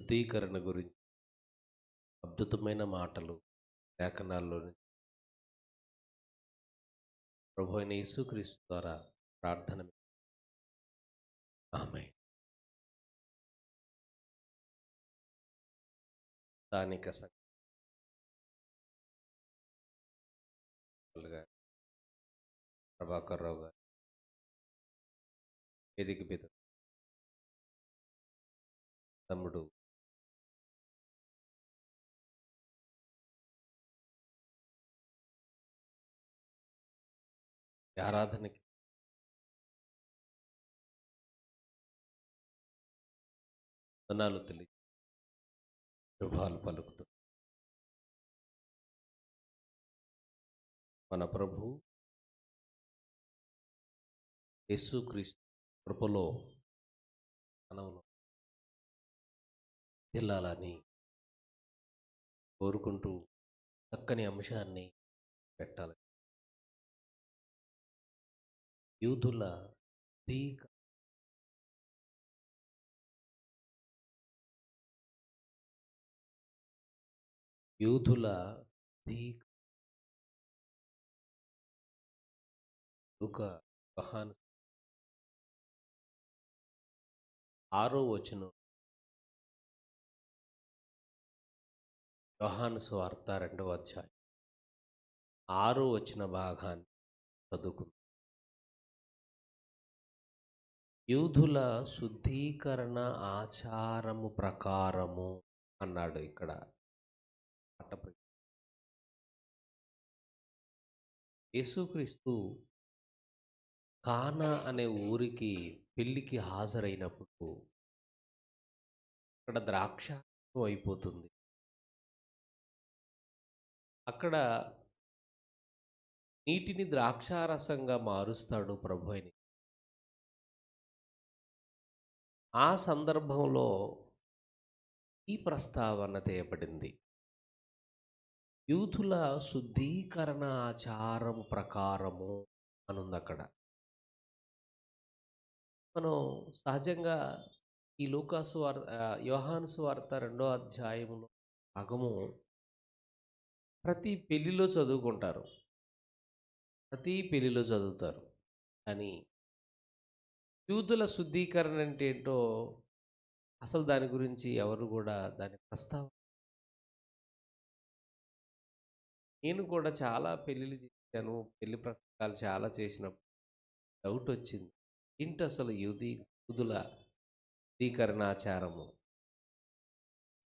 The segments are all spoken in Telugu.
శుద్ధీకరణ గురించి అద్భుతమైన మాటలు లేఖనాల్లో నుంచి ప్రభు అయిన యేసుక్రీస్తు ద్వారా ప్రార్థన. ఆమె స్థానిక సంఘాలుగా ప్రభాకర్ రావు గారు వేదిక మీద తమ్ముడు ఈ ఆరాధనకి వందనాలు తెలియ శుభాలు పలుకుతూ మన ప్రభు యేసుక్రీస్తు కృపలో మనలో వెళ్ళాలని కోరుకుంటూ చక్కని అంశాన్ని పెట్టాలి. యూదుల తీక యూదుల తీక యోహాను 6వ వచనం, యోహాను సువార్త 2వ అధ్యాయం 6వ వచన భాగాన్ని చదువుకుందాం. యూదుల శుద్ధీకరణ ఆచారము ప్రకారము అన్నాడు ఇక్కడ. యేసుక్రీస్తు కానా అనే ఊరికి పెళ్లికి హాజరైనప్పుడు అక్కడ ద్రాక్షారసం అయిపోతుంది. అక్కడ నీటిని ద్రాక్షారసంగా మారుస్తాడు ప్రభు అని. ఆ సందర్భంలో ఈ ప్రస్తావన తేయబడింది. యూదుల శుద్ధీకరణ ఆచారం ప్రకారము అనుంది అక్కడ. మనం సహజంగా ఈ యోహాను సువార్త 2వ అధ్యాయములో భాగము ప్రతి పెళ్లిలో చదువుకుంటారు, ప్రతి పెళ్లిలో చదువుతారు. కానీ యూదుల శుద్ధీకరణ అంటే ఏంటో అసలు దాని గురించి ఎవరు కూడా దాని ప్రస్తావన. నేను కూడా చాలా పెళ్ళిళ్ళు చేశాను, పెళ్లి ప్రసంగాలు చాలా చేసినప్పుడు డౌట్ వచ్చింది, ఏంటి అసలు యూదుల శుద్ధీకరణాచారము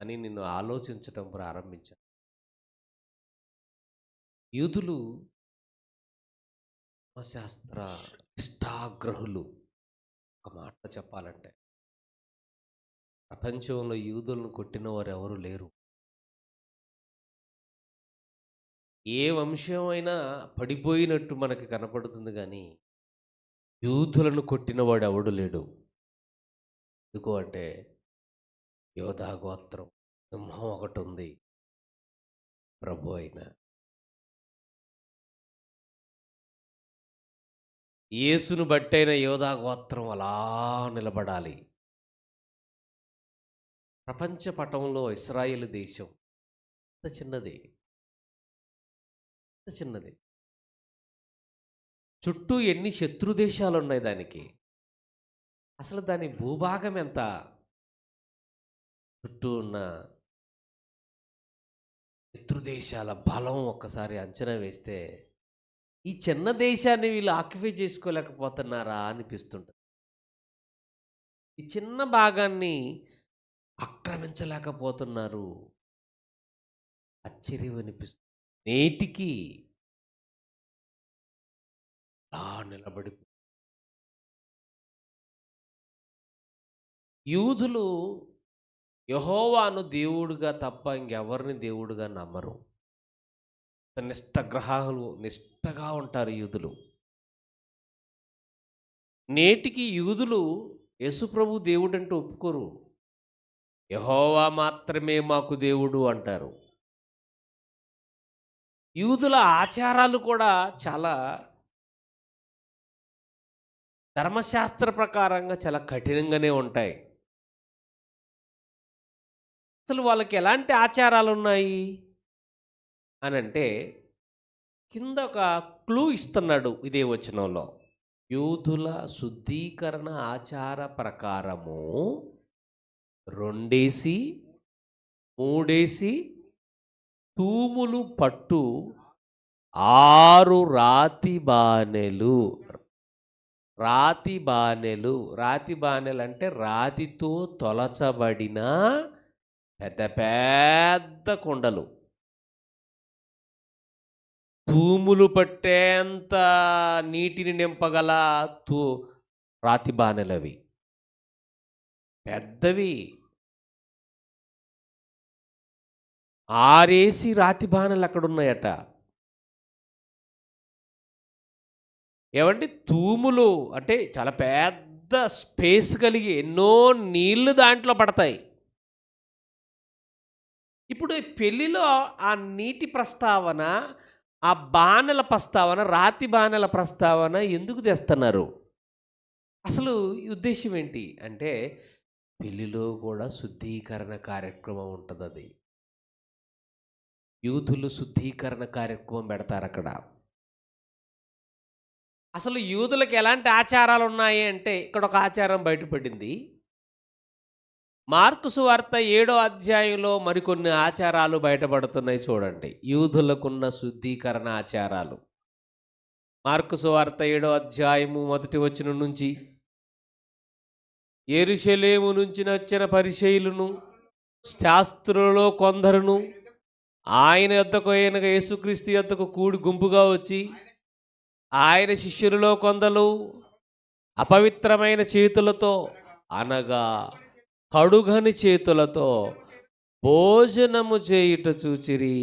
అని నిన్ను ఆలోచించటం ప్రారంభించాను. యూదులు శాస్త్ర నిష్ఠాగ్రహులు. ఒక మాట చెప్పాలంటే ప్రపంచంలో యూదులను కొట్టిన వారు ఎవరు లేరు. ఏ వంశం అయినా పడిపోయినట్టు మనకి కనపడుతుంది, కానీ యూదులను కొట్టినవాడు ఎవడు లేడు. ఎందుకు అంటే యోధా గోత్రం సింహం ఒకటి ఉంది, ప్రభు అయిన యేసును బట్టైన యోధా గోత్రం అలా నిలబడాలి. ప్రపంచ పటంలో ఇశ్రాయేలు దేశం ఎంత చిన్నది, ఎంత చిన్నది. చుట్టూ ఎన్ని శత్రు దేశాలు ఉన్నాయి దానికి. అసలు దాని భూభాగం ఎంత? చుట్టూ ఉన్న శత్రు దేశాల బలం ఒక్కసారి అంచనా వేస్తే ఈ చిన్న దేశాన్ని వీళ్ళు ఆక్యుపై చేసుకోలేకపోతున్నారా అనిపిస్తుంటుంది. ఈ చిన్న భాగాన్ని ఆక్రమించలేకపోతున్నారు, ఆశ్చర్యం అనిపిస్తుంది. నేటికి నిలబడి యూదులు యెహోవాను దేవుడుగా తప్ప ఇంకెవరిని దేవుడుగా నమ్మరు. నిష్టగా ఉంటారు యూదులు. నేటికి యూదులు యేసుప్రభు దేవుడు అంటే ఒప్పుకోరు. యెహోవా మాత్రమే మాకు దేవుడు అంటారు. యూదుల ఆచారాలు కూడా చాలా ధర్మశాస్త్ర ప్రకారంగా చాలా కఠినంగానే ఉంటాయి. అసలు వాళ్ళకి ఎలాంటి ఆచారాలున్నాయి అనంటే, కింద ఒక క్లూ ఇస్తున్నాడు ఇదే వచనంలో. యూదుల శుద్ధీకరణ ఆచార ప్రకారము రొండేసి, మూడేసి తూములు పట్టు 6 రాతి బానెలు. రాతి బానెలంటే రాతితో తొలచబడిన పెద్ద పెద్ద కుండలు. తూములు పట్టేంత నీటిని నింపగల రాతి బానెలవి. పెద్దవి. 6 రాతి బానెలు అక్కడున్నాయట. ఏవండి, తూములు అంటే చాలా పెద్ద స్పేస్ కలిగి ఎన్నో నీళ్లు దాంట్లో పడతాయి. ఇప్పుడు ఈ పెళ్ళిలో ఆ నీటి ప్రస్తావన, ఆ బాణల ప్రస్తావన, రాతి బాణల ప్రస్తావన ఎందుకు తెస్తున్నారు? అసలు ఈ ఉద్దేశం ఏంటి అంటే, పెళ్ళిలో కూడా శుద్ధీకరణ కార్యక్రమం ఉంటదది. యూదులు శుద్ధీకరణ కార్యక్రమం పెడతారక్కడ. అసలు యూదులకు ఎలాంటి ఆచారాలు ఉన్నాయి అంటే, ఇక్కడ ఒక ఆచారం బయటపడింది. మార్కు సువార్త 7వ అధ్యాయంలో మరికొన్ని ఆచారాలు బయటపడుతున్నాయి చూడండి. యూదులకున్న శుద్ధీకరణ ఆచారాలు. మార్కు సువార్త 7వ అధ్యాయము 1వ వచనం నుంచి, యెరూషలేము నుంచి వచ్చిన పరిసయ్యులను శాస్త్రులలో కొందరును ఆయన యొద్దకు అయిన యేసుక్రీస్తు యొద్దకు కూడి గుంపుగా వచ్చి, ఆయన శిష్యులలో కొందరు అపవిత్రమైన చేతులతో అనగా కడుగని చేతులతో భోజనము చేయుట చూచిరి.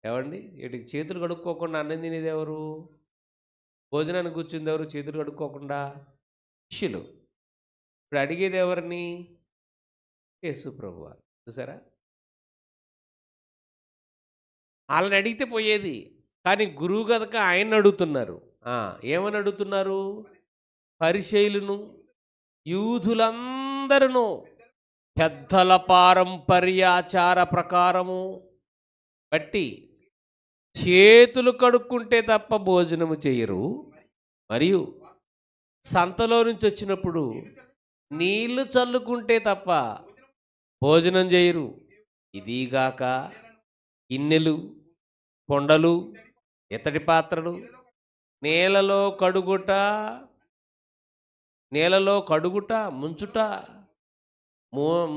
ఏమండి, వీటికి చేతులు కడుక్కోకుండా అన్నం తినేది ఎవరు? భోజనానికి కూర్చుంది ఎవరు చేతులు కడుక్కోకుండా? శిష్యులు. ఇప్పుడు అడిగేది ఎవరిని? యేసు ప్రభువారు. చూసారా, వాళ్ళని అడిగితే పోయేది, కానీ గురువు గదక ఆయన్ని అడుగుతున్నారు. ఏమని అడుగుతున్నారు? పరిసయ్యులను యూదులందరూ పెద్దల పారంపర్యాచార ప్రకారము బట్టి చేతులు కడుక్కుంటే తప్ప భోజనము చేయరు, మరియు సంతలో నుంచి వచ్చినప్పుడు నీళ్లు చల్లుకుంటే తప్ప భోజనం చేయరు. ఇదిగాక గిన్నెలు, కొండలు, ఇత్తడి పాత్రలు, నేలలో కడుగుట,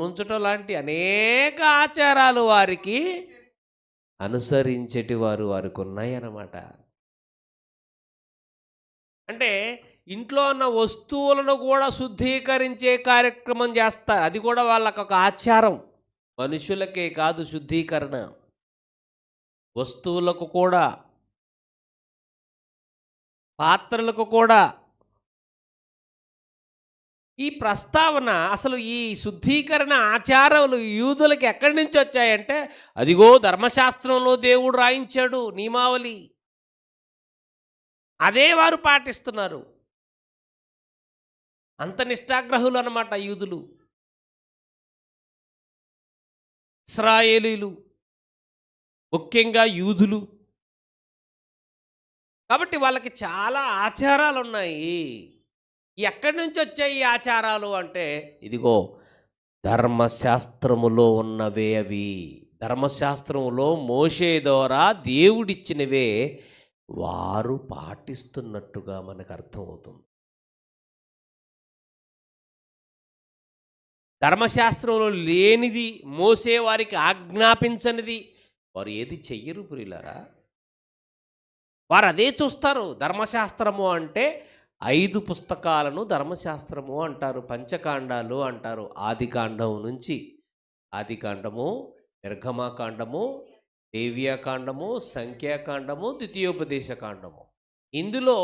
ముంచుట లాంటి అనేక ఆచారాలు వారికి అనుసరించేటి వారికి ఉన్నాయన్నమాట. అంటే ఇంట్లో ఉన్న వస్తువులను కూడా శుద్ధీకరించే కార్యక్రమం చేస్తారు. అది కూడా వాళ్ళకు ఒక ఆచారం. మనుషులకే కాదు శుద్ధీకరణ, వస్తువులకు కూడా, పాత్రలకు కూడా. ఈ ప్రస్తావన, అసలు ఈ శుద్ధీకరణ ఆచారాలు యూదులకి ఎక్కడి నుంచి వచ్చాయంటే, అదిగో ధర్మశాస్త్రంలో దేవుడు రాయించాడు నియమావళి, అదే వారు పాటిస్తున్నారు. అంత నిష్ఠాగ్రహులు అన్నమాట యూదులు, ఇశ్రాయేలీలు, ముఖ్యంగా యూదులు. కాబట్టి వాళ్ళకి చాలా ఆచారాలు ఉన్నాయి. ఎక్కడి నుంచి వచ్చాయి ఈ ఆచారాలు అంటే, ఇదిగో ధర్మశాస్త్రములో ఉన్నవే అవి. ధర్మశాస్త్రములో మోషే ద్వారా దేవుడిచ్చినవే వారు పాటిస్తున్నట్టుగా మనకు అర్థమవుతుంది. ధర్మశాస్త్రంలో లేనిది, మోసే వారికి ఆజ్ఞాపించనిది వారు ఏది చెయ్యరు ప్రియులారా. వారు అదే చూస్తారు. ధర్మశాస్త్రము అంటే 5 పుస్తకాలను ధర్మశాస్త్రము అంటారు, పంచకాండాలు అంటారు. ఆదికాండం నుంచి, ఆదికాండము, నిర్గమాకాండము, లేవియాకాండము, సంఖ్యాకాండము, ద్వితీయోపదేశకాండము. ఇందులో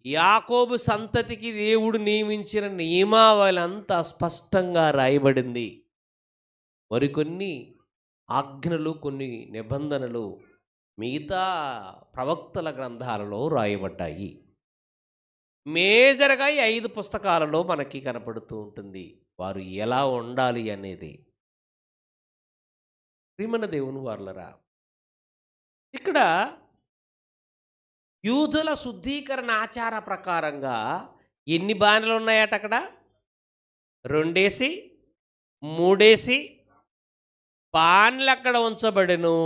యాకోబు సంతతికి దేవుడు నియమించిన నియమావళి అంతా స్పష్టంగా రాయబడింది. మరికొన్ని ఆజ్ఞలు, కొన్ని నిబంధనలు మిగతా ప్రవక్తల గ్రంథాలలో రాయబడ్డాయి. మేజర్గా ఈ 5 పుస్తకాలలో మనకి కనపడుతూ ఉంటుంది వారు ఎలా ఉండాలి అనేది. ప్రియమైన దేవుని వారలరా, ఇక్కడ యూదుల శుద్ధీకరణ ఆచార ప్రకారంగా ఎన్ని బాణలు ఉన్నాయట అక్కడ? 2 3 బాణలు అక్కడ ఉంచబడెను.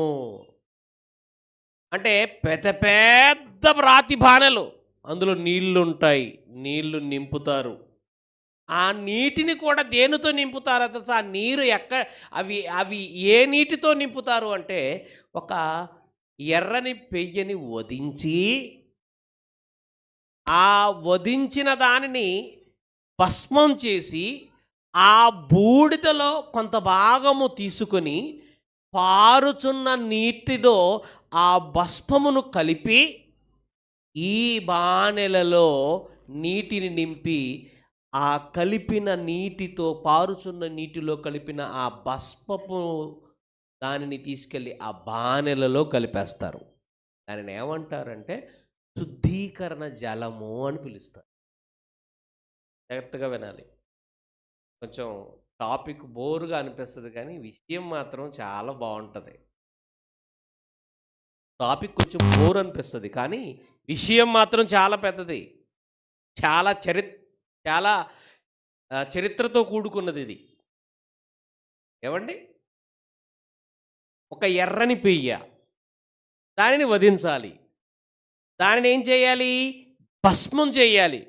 అంటే పెద్ద పెద్ద రాతి బాణలు, అందులో నీళ్లుంటాయి, నీళ్లు నింపుతారు. ఆ నీటిని కూడా దేనితో నింపుతారో తెలుసా? ఆ నీరు అవి అవి ఏ నీటితో నింపుతారు అంటే, ఒక ఎర్రని పెయ్యని వధించి, ఆ వధించిన దానిని భస్మం చేసి, ఆ బూడిదలో కొంత భాగము తీసుకొని పారుచున్న నీటిలో ఆ భస్మమును కలిపి ఈ బాణెలలో నీటిని నింపి, ఆ కలిపిన నీటితో, పారుచున్న నీటిలో కలిపిన ఆ భస్మపు దానిని తీసుకెళ్ళి ఆ బాణెలలో కలిపేస్తారు. దానిని ఏమంటారంటే శుద్ధీకరణ జలము అని పిలుస్తారు. జాగ్రత్తగా వినాలి. కొంచెం టాపిక్ బోరుగా అనిపిస్తుంది, కానీ విషయం మాత్రం చాలా బాగుంటుంది. టాపిక్ కొంచెం బోర్ అనిపిస్తుంది, కానీ విషయం మాత్రం చాలా పెద్దది. చాలా చరిత్రతో కూడుకున్నది ఇది. ఏమండి? ఒక ఎర్రని పెయ్య, దానిని వధించాలి. దానిని ఏం చేయాలి? భస్మం చేయాలి,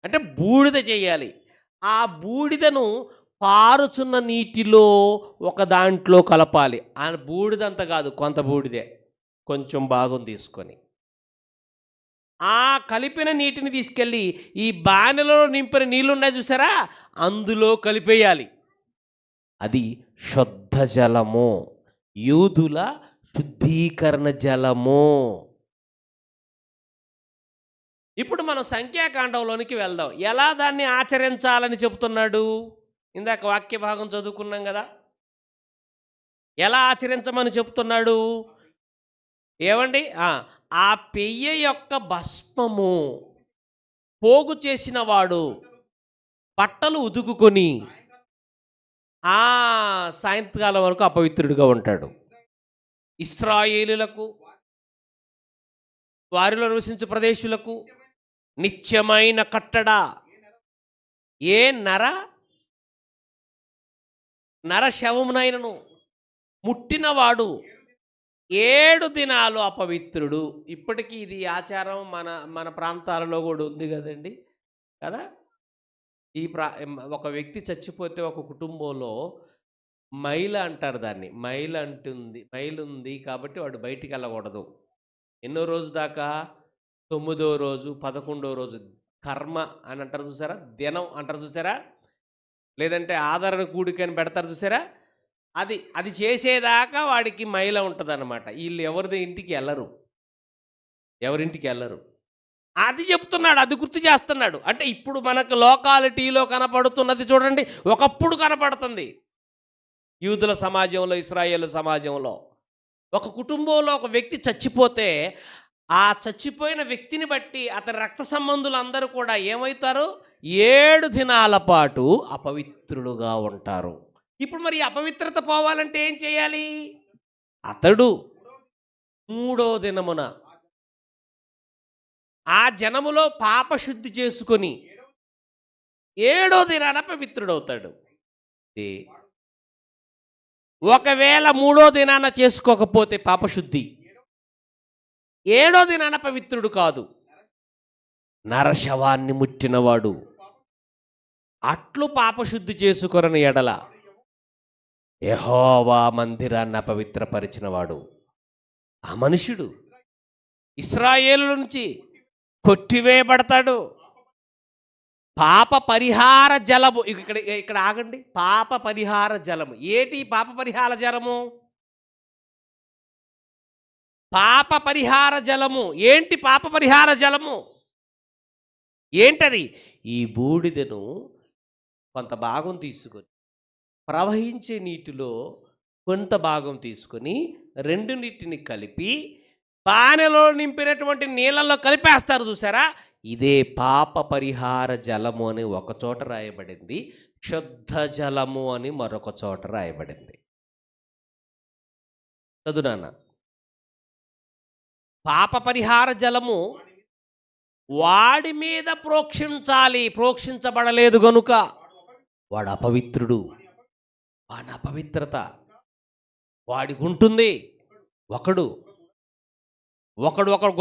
అంటే బూడిద చేయాలి. ఆ బూడిదను పారుచున్న నీటిలో ఒక దాంట్లో కలపాలి. ఆ బూడిదంతా కాదు, కొంత బూడిదే, కొంచెం భాగం తీసుకొని ఆ కలిపిన నీటిని తీసుకెళ్ళి ఈ బాణెలో నింపిన నీళ్ళున్నాయి చూసారా, అందులో కలిపేయాలి. అది శుద్ధ జలము, యూదుల శుద్ధీకరణ జలము. ఇప్పుడు మనం సంఖ్యాకాండంలోనికి వెళ్దాం. ఎలా దాన్ని ఆచరించాలని చెబుతున్నాడు? ఇందాక వాక్య భాగం చదువుకున్నాం కదా, ఎలా ఆచరించమని చెప్తున్నాడు? ఏమండి? ఆ పెయ్య యొక్క భస్మము పోగు చేసిన వాడు బట్టలు ఉతుకుకొని సాయంత్రకాలం వరకు అపవిత్రుడిగా ఉంటాడు. ఇశ్రాయేలులకు, వారిలో నివసించే ప్రదేశులకు నిత్యమైన కట్టడ. ఏ నర శవమునైనను ముట్టినవాడు 7 దినాలు అపవిత్రుడు. ఇప్పటికీ ఇది ఆచారం మన ప్రాంతాలలో కూడా ఉంది కదండి, కదా? ఒక వ్యక్తి చచ్చిపోతే ఒక కుటుంబంలో మైల అంటారు దాన్ని. మైలు ఉంది కాబట్టి వాడు బయటికి వెళ్ళకూడదు. ఎన్నో రోజు దాకా? 9వ రోజు, 11వ రోజు. కర్మ అని అంటారు చూసారా, దినం అంటారు చూసారా, లేదంటే ఆదరణ కూడిక అని పెడతారు చూసారా, అది చేసేదాకా వాడికి మైల ఉంటుంది అన్నమాట. వీళ్ళు ఎవరింటికి వెళ్ళరు. అది చెప్తున్నాడు, అది గుర్తు చేస్తున్నాడు. అంటే ఇప్పుడు మనకు లోకాలిటీలో కనపడుతున్నది చూడండి, ఒకప్పుడు కనపడుతుంది. యూదుల సమాజంలో, ఇశ్రాయేలు సమాజంలో ఒక కుటుంబంలో ఒక వ్యక్తి చచ్చిపోతే, ఆ చచ్చిపోయిన వ్యక్తిని బట్టి అతని రక్త సంబంధులు అందరూ కూడా ఏమవుతారు? 7 దినాల పాటు అపవిత్రులుగా ఉంటారు. ఇప్పుడు మరి అపవిత్రత పోవాలంటే ఏం చేయాలి? అతడు 3వ దినమున ఆ జనములో పాపశుద్ధి చేసుకొని 7వ దినాన పవిత్రుడవుతాడు. ఒకవేళ 3వ దినాన చేసుకోకపోతే పాపశుద్ధి, 7వ దినాన పవిత్రుడు కాదు. నరశవాన్ని ముట్టినవాడు అట్లు పాపశుద్ధి చేసుకొనని ఎడల యెహోవా మందిరాన్ని అపవిత్రపరిచినవాడు, ఆ మనుషుడు ఇశ్రాయేలు నుంచి కొట్టివేయబడతాడు. పాప పరిహార జలము, ఇక్కడ ఆగండి. పాప పరిహార జలము ఏటి? పాప పరిహార జలము, పాప పరిహార జలము ఏంటి? పాప పరిహార జలము ఏంటది? ఈ బూడిదను కొంత భాగం తీసుకొని, ప్రవహించే నీటిలో కొంత భాగం తీసుకొని, 2 నీటిని కలిపి పానెలో నింపినటువంటి నీళ్ళల్లో కలిపేస్తారు చూసారా, ఇదే పాప పరిహార జలము అని ఒక చోట రాయబడింది, శుద్ధ జలము అని మరొక చోట రాయబడింది. చదువు నాన్న. పాప పరిహార జలము వాడి మీద ప్రోక్షించాలి, ప్రోక్షించబడలేదు గనుక వాడు అపవిత్రుడు. వాడి అపవిత్రత వాడికి ఉంటుంది. ఒకడు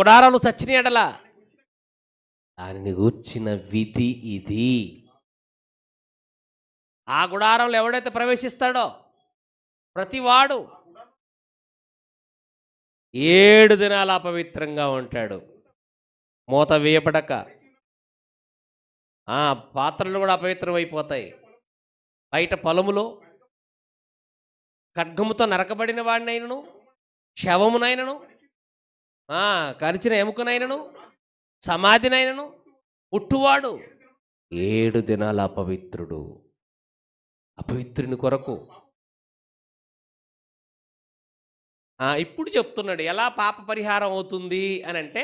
గుడారాలు చచ్చిన ఎడల దానిని గూర్చిన విధి ఇది. ఆ గుడారంలో ఎవడైతే ప్రవేశిస్తాడో ప్రతివాడు 7 దినాలు అపవిత్రంగా ఉంటాడు. మూత వేయబడక పాత్రలు కూడా అపవిత్రమైపోతాయి. బయట పొలములో ఖడ్గముతో నరకబడిన వాడినైనను, శవమునైనను, కరిచిన ఎముకనైనను, సమాధినైనను పుట్టువాడు 7 దినాలు అపవిత్రుడు. అపవిత్రుని కొరకు ఇప్పుడు చెప్తున్నాడు ఎలా పాప పరిహారం అవుతుంది అని అంటే,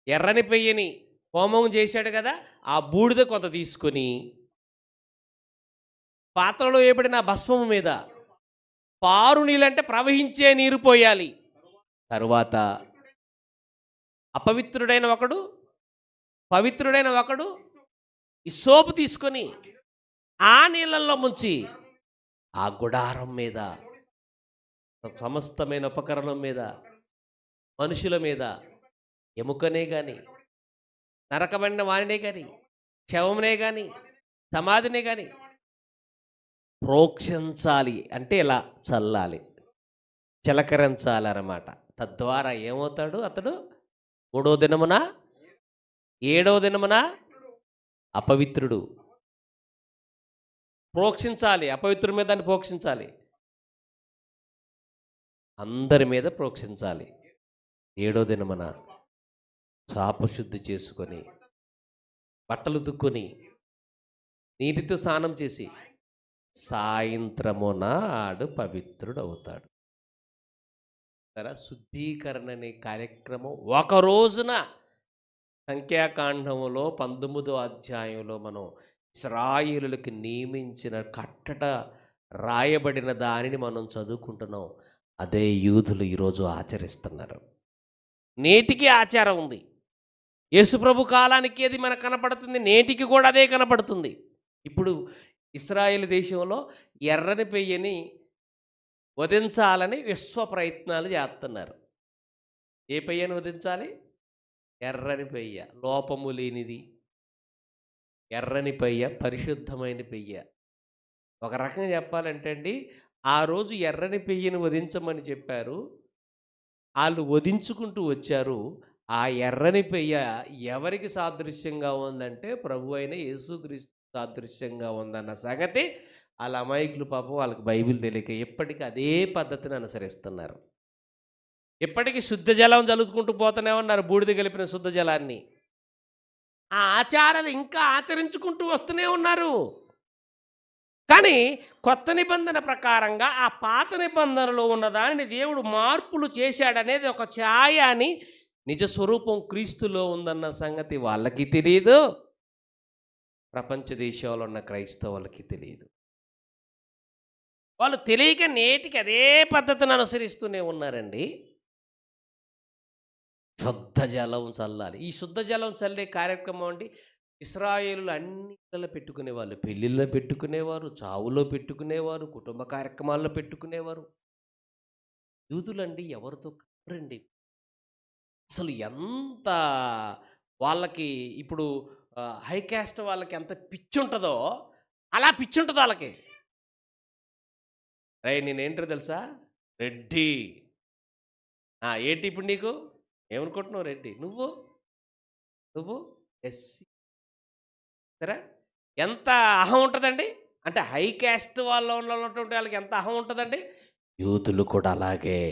ఎర్రని పెయ్యని హోమం చేశాడు కదా, ఆ బూడిద కొంత తీసుకొని పాత్రలో వేయబడిన భస్మము మీద పారు నీళ్ళంటే ప్రవహించే నీరు పోయాలి. తరువాత అపవిత్రుడైన ఒకడు పవిత్రుడైన ఒకడు ఈ సోపు తీసుకొని ఆ నీళ్ళల్లో ముంచి ఆ గుడారం మీద, సమస్తమైన ఉపకరణం మీద, మనుషుల మీద, ఎముకనే కానీ, నరకబడిన వానినే కానీ, శవమునే కానీ, సమాధినే కానీ ప్రోక్షించాలి. అంటే ఇలా చల్లాలి, చిలకరించాలన్నమాట. తద్వారా ఏమవుతాడు అతడు? 3వ దినమున 7వ దినమున అపవిత్రుడు. ప్రోక్షించాలి, అపవిత్రుడి మీద దాన్ని ప్రోక్షించాలి, అందరి మీద ప్రోక్షించాలి. 7వ దినమున శాపశుద్ధి చేసుకొని బట్టలు దుక్కుని నీటితో స్నానం చేసి సాయంత్రమున ఆడు పవిత్రుడు అవుతాడు. శుద్ధీకరణ అనే కార్యక్రమం ఒక రోజున సంఖ్యాకాండములో 19వ అధ్యాయంలో మనం ఇశ్రాయేలులకు నియమించిన కట్టట రాయబడిన దానిని మనం చదువుకుంటున్నాం. అదే యూదులు ఈరోజు ఆచరిస్తున్నారు. నేటికి ఆచారం ఉంది. యేసుప్రభు కాలానికి అది మనకు కనపడుతుంది, నేటికి కూడా అదే కనపడుతుంది. ఇప్పుడు ఇశ్రాయేలు దేశంలో ఎర్రని పెయ్యని వధించాలని విశ్వ ప్రయత్నాలు చేస్తున్నారు. ఏ పెయ్యని వధించాలి? ఎర్రని పెయ్య, లోపము లేనిది ఎర్రని పెయ్య, పరిశుద్ధమైన పెయ్య. ఒక రకంగా చెప్పాలంటే అండి, ఆ రోజు ఎర్రని పెయ్యని వధించమని చెప్పారు. వాళ్ళు వధించుకుంటూ వచ్చారు. ఆ ఎర్రని పెయ్య ఎవరికి సాదృశ్యంగా ఉందంటే ప్రభు అయిన యేసుక్రీస్తు సాదృశ్యంగా ఉందన్న సంగతి వాళ్ళ అమాయకులు పాపం వాళ్ళకి బైబిల్ తెలియక ఎప్పటికీ అదే పద్ధతిని అనుసరిస్తున్నారు. ఎప్పటికీ శుద్ధ జలం చల్లుకుంటూ పోతూనే ఉన్నారు, బూడిద కలిపిన శుద్ధ జలాన్ని. ఆ ఆచారాలు ఇంకా ఆచరించుకుంటూ వస్తూనే ఉన్నారు. కానీ కొత్త నిబంధన ప్రకారంగా ఆ పాత నిబంధనలో ఉన్న దానిని దేవుడు మార్పులు చేశాడనేది ఒక ఛాయ అని, నిజ స్వరూపం క్రీస్తులో ఉందన్న సంగతి వాళ్ళకి తెలియదు, ప్రపంచ దేశాల్లో ఉన్న క్రైస్తవులకి తెలియదు. వాళ్ళు తెలియక నేటికి అదే పద్ధతిని అనుసరిస్తూనే ఉన్నారండి. శుద్ధ జలం చల్లాలి. ఈ శుద్ధ జలం చల్లే కార్యక్రమం అండి ఇశ్రాయేలులు అన్నిట్లో పెట్టుకునేవాళ్ళు. పెళ్ళిళ్ళలో పెట్టుకునేవారు, చావులో పెట్టుకునేవారు, కుటుంబ కార్యక్రమాల్లో పెట్టుకునేవారు. యూదులండి ఎవరితో కలరండి. అసలు ఎంత వాళ్ళకి ఇప్పుడు హై క్యాస్ట్ వాళ్ళకి ఎంత పిచ్చి ఉంటుందో అలా పిచ్చి ఉంటుంది వాళ్ళకి. నేనేంటో తెలుసా? రెడ్డి. ఏంటి ఇప్పుడు నీకు ఏమనుకుంటున్నావు? రెడ్డి. నువ్వు ఎస్సీ. సరే, ఎంత అహం ఉంటుందండి. అంటే హై క్యాస్ట్ వాళ్ళు ఉన్నటువంటి వాళ్ళకి ఎంత అహం ఉంటుందండి. యూదులు కూడా అలాగే.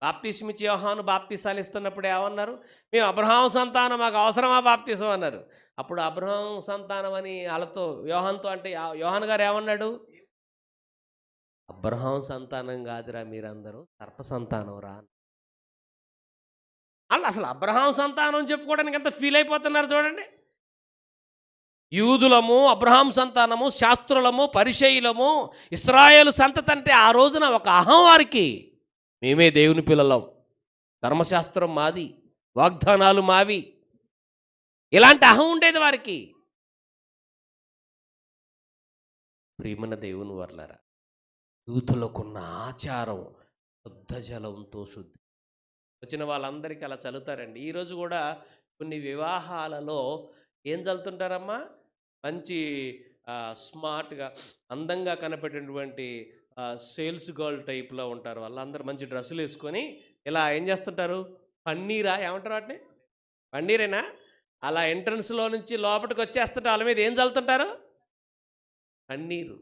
బాప్తిస్మిచ్చి యోహాను బాప్తిసాలు ఇస్తున్నప్పుడు ఏమన్నారు? మేము అబ్రహాం సంతానం, మాకు అవసరమా బాప్తిసం అన్నారు. అప్పుడు అబ్రహాం సంతానం అని వాళ్ళతో యోహాన్తో అంటే యోహాన్ గారు ఏమన్నాడు? అబ్రహాం సంతానం కాదురా మీరందరూ, సర్ప సంతానం రా. వాళ్ళు అసలు అబ్రహాం సంతానం చెప్పుకోవడానికి ఎంత ఫీల్ అయిపోతున్నారు చూడండి. యూదులము, అబ్రహాం సంతానము, శాస్త్రులము, పరిసయ్యులము, ఇశ్రాయేలు సంతతి అంటే ఆ రోజున ఒక అహం వారికి. మేమే దేవుని పిల్లలం, ధర్మశాస్త్రం మాది, వాగ్దానాలు మావి, ఇలాంటి అహం ఉండేది వారికి. ప్రియమైన దేవుని వర్లారా, యూతులకున్న ఆచారం శుద్ధ జలంతో శుద్ధి. వచ్చిన వాళ్ళందరికీ అలా చల్లుతారండి. ఈరోజు కూడా కొన్ని వివాహాలలో ఏం చల్లుతుంటారమ్మా, మంచి స్మార్ట్గా అందంగా కనపడేటువంటి సేల్స్ గర్ల్ టైప్లో ఉంటారు. వాళ్ళందరూ మంచి డ్రెస్సులు వేసుకొని ఇలా ఏం చేస్తుంటారు, పన్నీరా ఏమంటారు వాటిని, పన్నీరేనా, అలా ఎంట్రన్స్లో నుంచి లోపలికి వచ్చేస్తుంటే వాళ్ళ మీద ఏం చల్లుతుంటారు, పన్నీరు.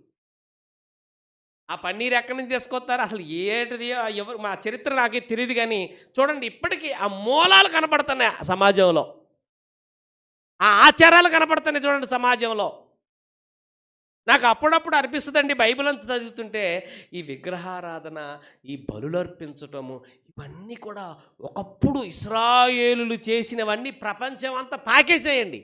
ఆ పన్నీరు ఎక్కడి నుంచి తీసుకొస్తారు, అసలు ఏంటిది ఎవరు, మా చరిత్ర నాకే తెలియదు, కానీ చూడండి ఇప్పటికీ ఆ మూలాలు కనపడుతున్నాయి సమాజంలో, ఆ ఆచారాలు కనపడుతున్నాయి చూడండి సమాజంలో. నాకు అప్పుడప్పుడు అనిపిస్తుందండి బైబిల్ అంతా చదువుతుంటే, ఈ విగ్రహారాధన, ఈ బలులు అర్పించటము, ఇవన్నీ కూడా ఒకప్పుడు ఇశ్రాయేలులు చేసినవన్నీ ప్రపంచం అంతా పాకేసేయండి.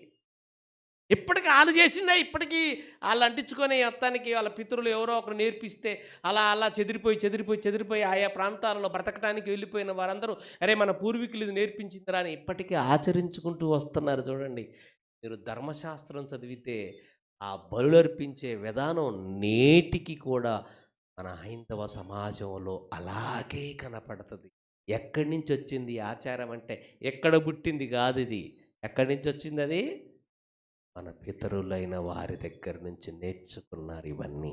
ఇప్పటికి వాళ్ళు చేసిందే ఇప్పటికీ వాళ్ళు అంటించుకొని మొత్తానికి వాళ్ళ పితరులు ఎవరో ఒకరు నేర్పిస్తే అలా అలా చెదిరిపోయి ఆయా ప్రాంతాలలో బ్రతకడానికి వెళ్ళిపోయిన వారందరూ అరే మన పూర్వీకులు ఇది నేర్పించిందిరా అని ఇప్పటికీ ఆచరించుకుంటూ వస్తున్నారు. చూడండి, మీరు ధర్మశాస్త్రం చదివితే ఆ బలులర్పించే విధానం నేటికి కూడా మన హైందవ సమాజంలో అలాగే కనపడుతుంది. ఎక్కడి నుంచి వచ్చింది ఆచారం అంటే, ఎక్కడ పుట్టింది కాదు ఇది. ఎక్కడి నుంచి వచ్చింది అది, మన పితరులైన వారి దగ్గర నుంచి నేర్చుకున్నారు ఇవన్నీ.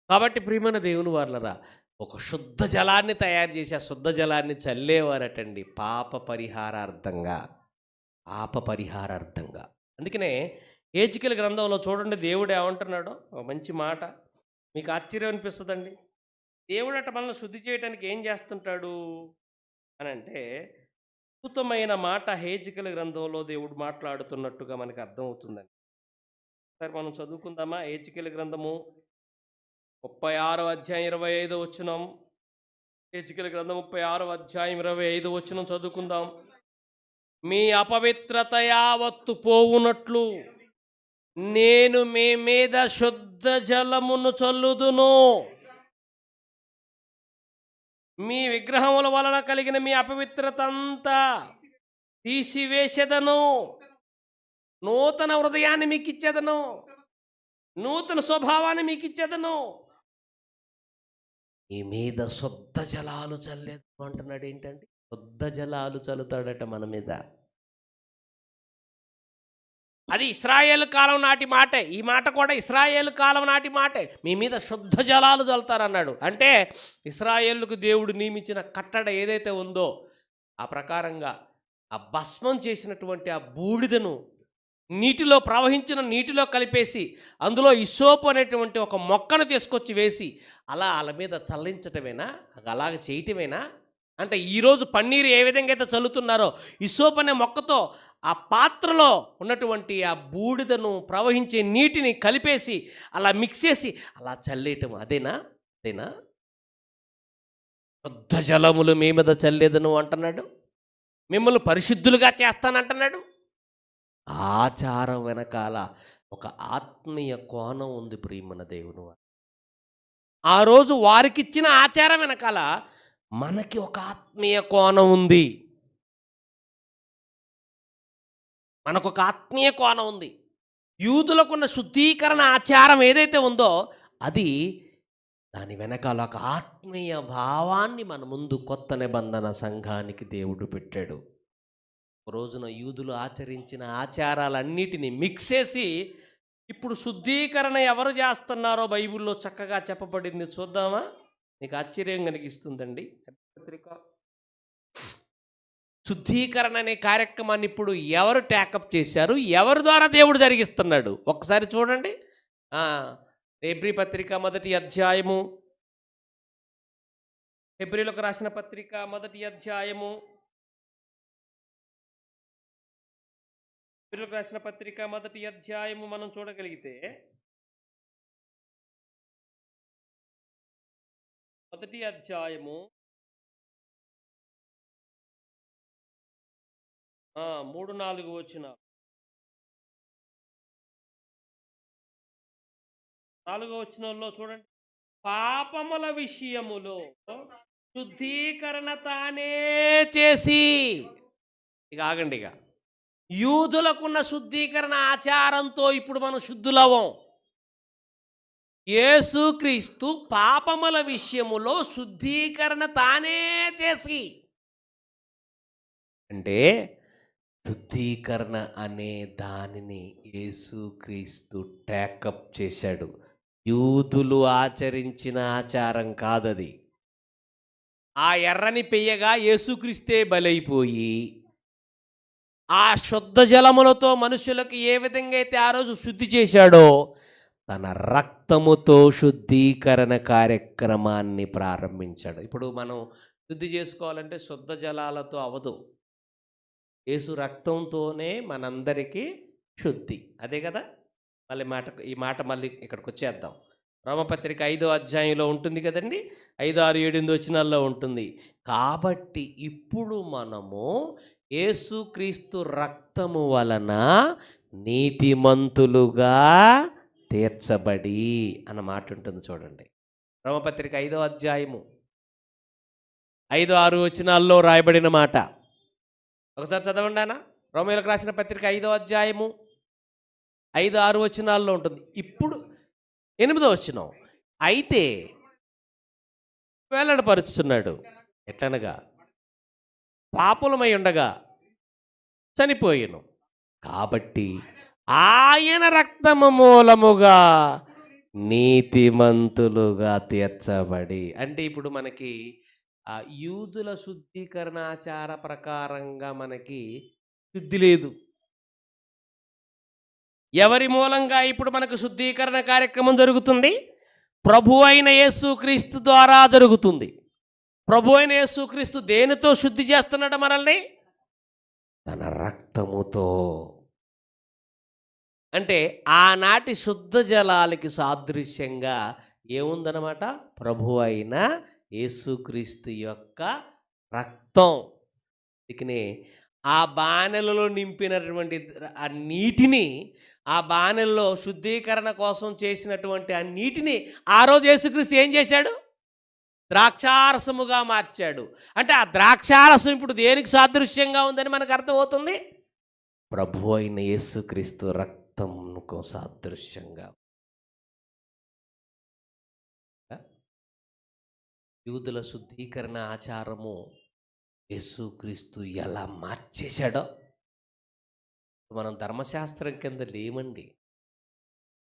కాబట్టి ప్రియమైన దేవుని వారలరా, ఒక శుద్ధ జలాన్ని తయారు చేసి ఆ శుద్ధ జలాన్ని చల్లేవారటండి పాప పరిహారార్థంగా. అందుకనే హేజికేలు గ్రంథంలో చూడండి, దేవుడు ఏమంటున్నాడో ఒక మంచి మాట మీకు ఆశ్చర్యం అనిపిస్తుందండి. దేవుడట మనల్ని శుద్ధి చేయడానికి ఏం చేస్తుంటాడు అని అంటే, అద్భుతమైన మాట హేజికేలు గ్రంథంలో దేవుడు మాట్లాడుతున్నట్టుగా మనకు అర్థమవుతుందండి. సరే మనం చదువుకుందామా, హేజికేలు గ్రంథము 36వ అధ్యాయం 25వ వచనం. హేజికేలు గ్రంథం 36వ అధ్యాయం 25వ వచనం చదువుకుందాం. మీ అపవిత్రత యావత్తు పోవునట్లు నేను మీ మీద శుద్ధ జలమును చల్లుదును, మీ విగ్రహముల వలన కలిగిన మీ అపవిత్రత అంతా తీసివేసేదను, నూతన హృదయాన్ని మీకు ఇచ్చేదను, నూతన స్వభావాన్ని మీకు ఇచ్చేదను, మీ మీద శుద్ధ జలాలు చల్లేదు అంటున్నాడు. ఏంటంటే శుద్ధ జలాలు చల్లుతాడట మన మీద. అది ఇశ్రాయేలు కాలం నాటి మాటే, ఈ మాట కూడా ఇశ్రాయేలు కాలం నాటి మాటే. మీ మీద శుద్ధ జలాలు చల్లుతారన్నాడు. అంటే ఇశ్రాయేలుకు దేవుడు నియమించిన కట్టడ ఏదైతే ఉందో ఆ ప్రకారంగా ఆ భస్మం చేసినటువంటి ఆ బూడిదను నీటిలో ప్రవహించిన నీటిలో కలిపేసి అందులో ఇసోపు అనేటువంటి ఒక మొక్కను తీసుకొచ్చి వేసి అలా వాళ్ళ మీద చల్లించటమేనా, అలాగ చేయటమేనా అంటే, ఈరోజు పన్నీరు ఏ విధంగా అయితే చల్లుతున్నారో ఇసోపు అనే మొక్కతో ఆ పాత్రలో ఉన్నటువంటి ఆ బూడిదను ప్రవహించే నీటిని కలిపేసి అలా మిక్స్ చేసి అలా చల్లేయటం అదేనా? శుద్ధ జలములు మీ మీద చల్లేదను అంటున్నాడు. మిమ్మల్ని పరిశుద్ధులుగా చేస్తానంటున్నాడు. ఆచారం వెనకాల ఒక ఆత్మీయ కోణం ఉంది ప్రియమైన దేవుని. ఆ రోజు వారికిచ్చిన ఆచారం వెనకాల మనకి ఒక ఆత్మీయ కోణం ఉంది. మనకొక ఆత్మీయ కోణం ఉంది. యూదులకున్న శుద్ధీకరణ ఆచారం ఏదైతే ఉందో అది, దాని వెనకాల ఒక ఆత్మీయ భావాన్ని మన ముందు కొత్త నిబంధన సంఘానికి దేవుడు పెట్టాడు. రోజున యూదులు ఆచరించిన ఆచారాలన్నిటినీ మిక్స్ చేసి ఇప్పుడు శుద్ధీకరణ ఎవరు చేస్తున్నారో బైబిల్లో చక్కగా చెప్పబడింది. చూద్దామా? నీకు ఆశ్చర్యం కలిగిస్తుందండి. శుద్ధీకరణ అనే కార్యక్రమాన్ని ఇప్పుడు ఎవరు ట్యాకప్ చేశారు, ఎవరి ద్వారా దేవుడు జరిగిస్తున్నాడు ఒక్కసారి చూడండి. హెబ్రీ పత్రిక మొదటి అధ్యాయము, హెబ్రీలకు రాసిన పత్రిక మొదటి అధ్యాయము, హెబ్రీలకు రాసిన పత్రిక మొదటి అధ్యాయము మనం చూడగలిగితే, మొదటి అధ్యాయము 3, 4 వచనాలు. 4వ వచనంలో చూడండి. పాపముల విషయములో శుద్ధీకరణ తానే చేసి, ఇక ఆగండి ఇక. యూదులకున్న శుద్ధీకరణ ఆచారంతో ఇప్పుడు మనం శుద్ధులవం. యేసుక్రీస్తు పాపముల విషయములో శుద్ధీకరణ తానే చేసి, అంటే శుద్ధీకరణ అనే దానిని యేసుక్రీస్తు టేకప్ చేశాడు. యూదులు ఆచరించిన ఆచారం కాదది. ఆ ఎర్రని పెయ్యగా యేసుక్రీస్తే బలైపోయి, ఆ శుద్ధ జలములతో మనుషులకు ఏ విధంగా అయితే ఆ రోజు శుద్ధి చేశాడో, తన రక్తముతో శుద్ధీకరణ కార్యక్రమాన్ని ప్రారంభించాడు. ఇప్పుడు మనం శుద్ధి చేసుకోవాలంటే శుద్ధ జలాలతో అవదు. యేసు రక్తంతోనే మనందరికీ శుద్ధి. అదే కదా. ఈ మాట మళ్ళీ ఇక్కడికి వచ్చేద్దాం. రోమపత్రిక 5వ అధ్యాయంలో ఉంటుంది కదండి. 5, 6, 7, 8 వచనాల్లో ఉంటుంది. కాబట్టి ఇప్పుడు మనము యేసుక్రీస్తు రక్తము వలన నీతిమంతులుగా తీర్చబడి అన్న మాట ఉంటుంది చూడండి. రోమపత్రిక 5వ అధ్యాయము 5, 6 వచనాల్లో రాయబడిన మాట ఒకసారి చదవండి అన్న. రోమీయులకు రాసిన పత్రిక 5వ అధ్యాయము 5, 6 వచనాల్లో ఉంటుంది. ఇప్పుడు 8వ వచనం. అయితే వెల్లడిపరుచుతున్నాడు, ఎట్లనగా పాపులమై ఉండగా చనిపోయెను, కాబట్టి ఆయన రక్తము మూలముగా నీతిమంతులుగా తీర్చబడి. అంటే ఇప్పుడు మనకి యూదుల శుద్ధీకరణాచార ప్రకారంగా మనకి శుద్ధి లేదు. ఎవరి మూలంగా ఇప్పుడు మనకు శుద్ధీకరణ కార్యక్రమం జరుగుతుంది? ప్రభు అయిన యేసుక్రీస్తు ద్వారా జరుగుతుంది. ప్రభు అయిన యేసుక్రీస్తు దేనితో శుద్ధి చేస్తున్నాడు మనల్ని? తన రక్తముతో. అంటే ఆనాటి శుద్ధ జలాలకి సాదృశ్యంగా ఏముందన్నమాట? ప్రభు అయిన యేసుక్రీస్తు యొక్క రక్తం. ఇకనే ఆ బాణెలలో నింపినటువంటి ఆ నీటిని, ఆ బాణెల్లో శుద్ధీకరణ కోసం చేసినటువంటి ఆ నీటిని ఆ రోజు యేసుక్రీస్తు ఏం చేశాడు? ద్రాక్షారసముగా మార్చాడు. అంటే ఆ ద్రాక్షారసం ఇప్పుడు దేనికి సాదృశ్యంగా ఉందని మనకు అర్థమవుతుంది? ప్రభు అయిన యేసుక్రీస్తు రక్తంకు సాదృశ్యంగా. యూదుల శుద్ధీకరణ ఆచారము యేసుక్రీస్తు ఎలా మార్చేశాడో. మనం ధర్మశాస్త్రం కింద లేమండి.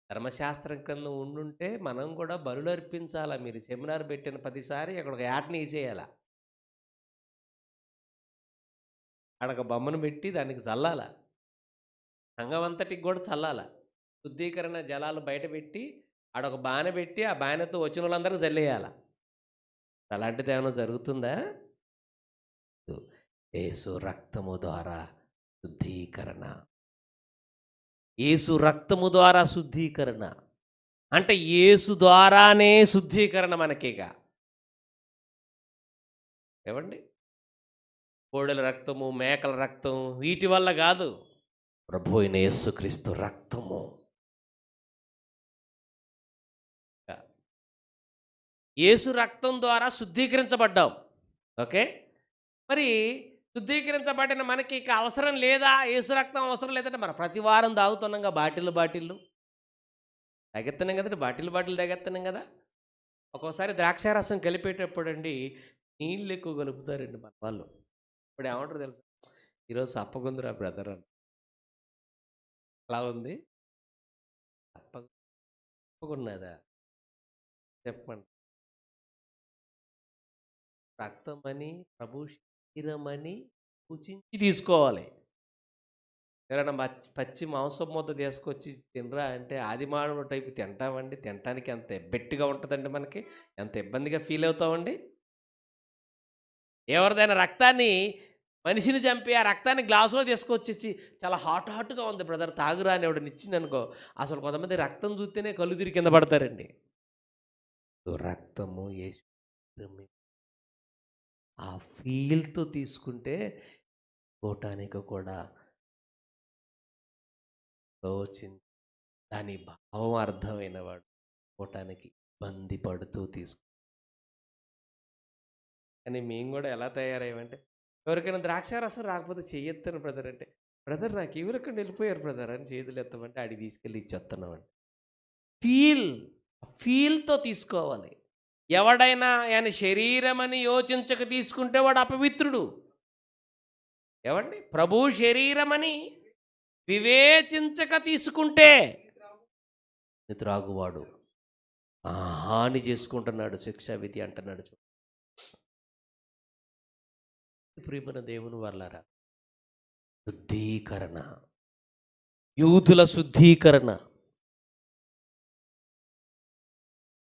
ధర్మశాస్త్రం కింద ఉండుంటే మనం కూడా బలులు అర్పించాలా. మీరు సెమినార్ పెట్టిన 10 సారి అక్కడ ఒక యాటని వేసేయాల, అక్కడ బొమ్మను పెట్టి దానికి చల్లాల, సంఘం అంతటికి కూడా చల్లాల. శుద్ధీకరణ జలాలు బయట పెట్టి ఆడొక బాణ పెట్టి ఆ బాణతో వచ్చిన వాళ్ళందరికీ చల్లేయాల. అలాంటిది ఏమైనా జరుగుతుందా? యేసు రక్తము ద్వారా శుద్ధీకరణ. యేసు రక్తము ద్వారా శుద్ధీకరణ అంటే యేసు ద్వారానే శుద్ధీకరణ మనకిగా. ఏమండి? కోడెల రక్తము, మేకల రక్తం వీటి వల్ల కాదు, ప్రభు అయిన యేసుక్రీస్తు రక్తము. యేసు రక్తం ద్వారా శుద్ధీకరించబడ్డాం. ఓకే. మరి శుద్ధీకరించబడిన మనకి ఇక అవసరం లేదా? యేసు రక్తం అవసరం లేదంటే మనం ప్రతి వారం తాగుతున్నాం కదా బాటిళ్ళు తాగెత్తన్నాం కదండి, బాటిల్ తాగెత్తన్నాం కదా. ఒక్కోసారి ద్రాక్షారసం కలిపేటప్పుడు అండి నీళ్ళు ఎక్కువ కలుపుతారండి మన వాళ్ళు. ఇప్పుడు ఏమంటారు తెలుసా? ఈరోజు సప్పగుందిరా బ్రదర్ అని. అలా ఉంది. తప్పకున్నదా చెప్పండి. రక్తమని, ప్రభు శరీరమని రుచించి తీసుకోవాలి. ఎవరైనా పచ్చి మాంసం ముద్ద తీసుకొచ్చి తినరా అంటే ఆది మానవుడు టైపు తింటామండి. తినటానికి ఎంత ఎబ్బెట్టుగా ఉంటుందండి, మనకి ఎంత ఇబ్బందిగా ఫీల్ అవుతామండి. ఎవరిదైనా రక్తాన్ని, మనిషిని చంపి ఆ రక్తాన్ని గ్లాసులో తీసుకొచ్చేసి చాలా హాట్గా ఉంది బ్రదర్ తాగురా అని ఎవడని ఇచ్చింది అనుకో, అసలు కొంతమంది రక్తం చూస్తేనే కళ్ళు తిరిగి కింద పడతారండి. రక్తము ఆ ఫీల్తో తీసుకుంటే తీసుకోవటానికి కూడా ఆలోచించి దాని భావం అర్థమైన వాడు తీసుకోవటానికి ఇబ్బంది పడుతూ కానీ మేము కూడా ఎలా తయారయ్యామంటే, ఎవరికైనా ద్రాక్షారసం రాకపోతే చెయ్యొత్తాను బ్రదర్ అంటే, బ్రదర్ నాకు ఎవరికండి వెళ్ళిపోయారు బ్రదర్ అని చేతులు ఎత్తామంటే ఆడికి తీసుకెళ్ళి ఇచ్చేస్తున్నామండి. ఫీల్తో తీసుకోవాలి. ఎవడైనా ఆయన శరీరం అని యోచించక తీసుకుంటే వాడు అపవిత్రుడు. ఏమండి, ప్రభు శరీరం అని వివేచించక తీసుకుంటే త్రాగువాడు హాని చేసుకుంటున్నాడు, శిక్షా విధి అంటున్నాడు. ప్రియమైన దేవుని వల్లారా, శుద్ధీకరణ, యూదుల శుద్ధీకరణ.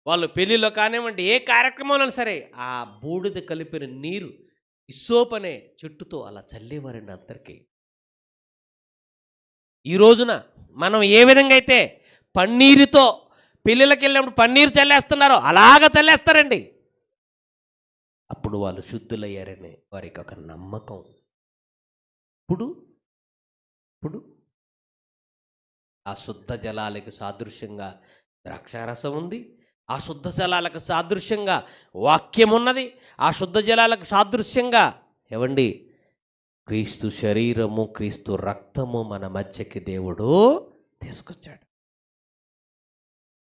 వాళ్ళు పెళ్ళిలో కానివ్వండి, ఏ కార్యక్రమంలో సరే ఆ బూడిద కలిపిన నీరు ఇస్సోపు అనే చెట్టుతో అలా చల్లేవారండి అందరికీ. ఈ రోజున మనం ఏ విధంగా అయితే పన్నీరుతో పెళ్ళిళ్ళకి వెళ్ళినప్పుడు పన్నీరు చల్లేస్తున్నారో అలాగా చల్లేస్తారండి. అప్పుడు వాళ్ళు శుద్ధులయ్యారని వారికి ఒక నమ్మకం. ఇప్పుడు ఆ శుద్ధ జలాలకు సాదృశ్యంగా ద్రాక్షారసం ఉంది, ఆ శుద్ధ జలాలకు సాదృశ్యంగా వాక్యం ఉన్నది, ఆ శుద్ధ జలాలకు సాదృశ్యంగా ఏవండి క్రీస్తు శరీరము, క్రీస్తు రక్తము మన మధ్యకి దేవుడు తీసుకొచ్చాడు.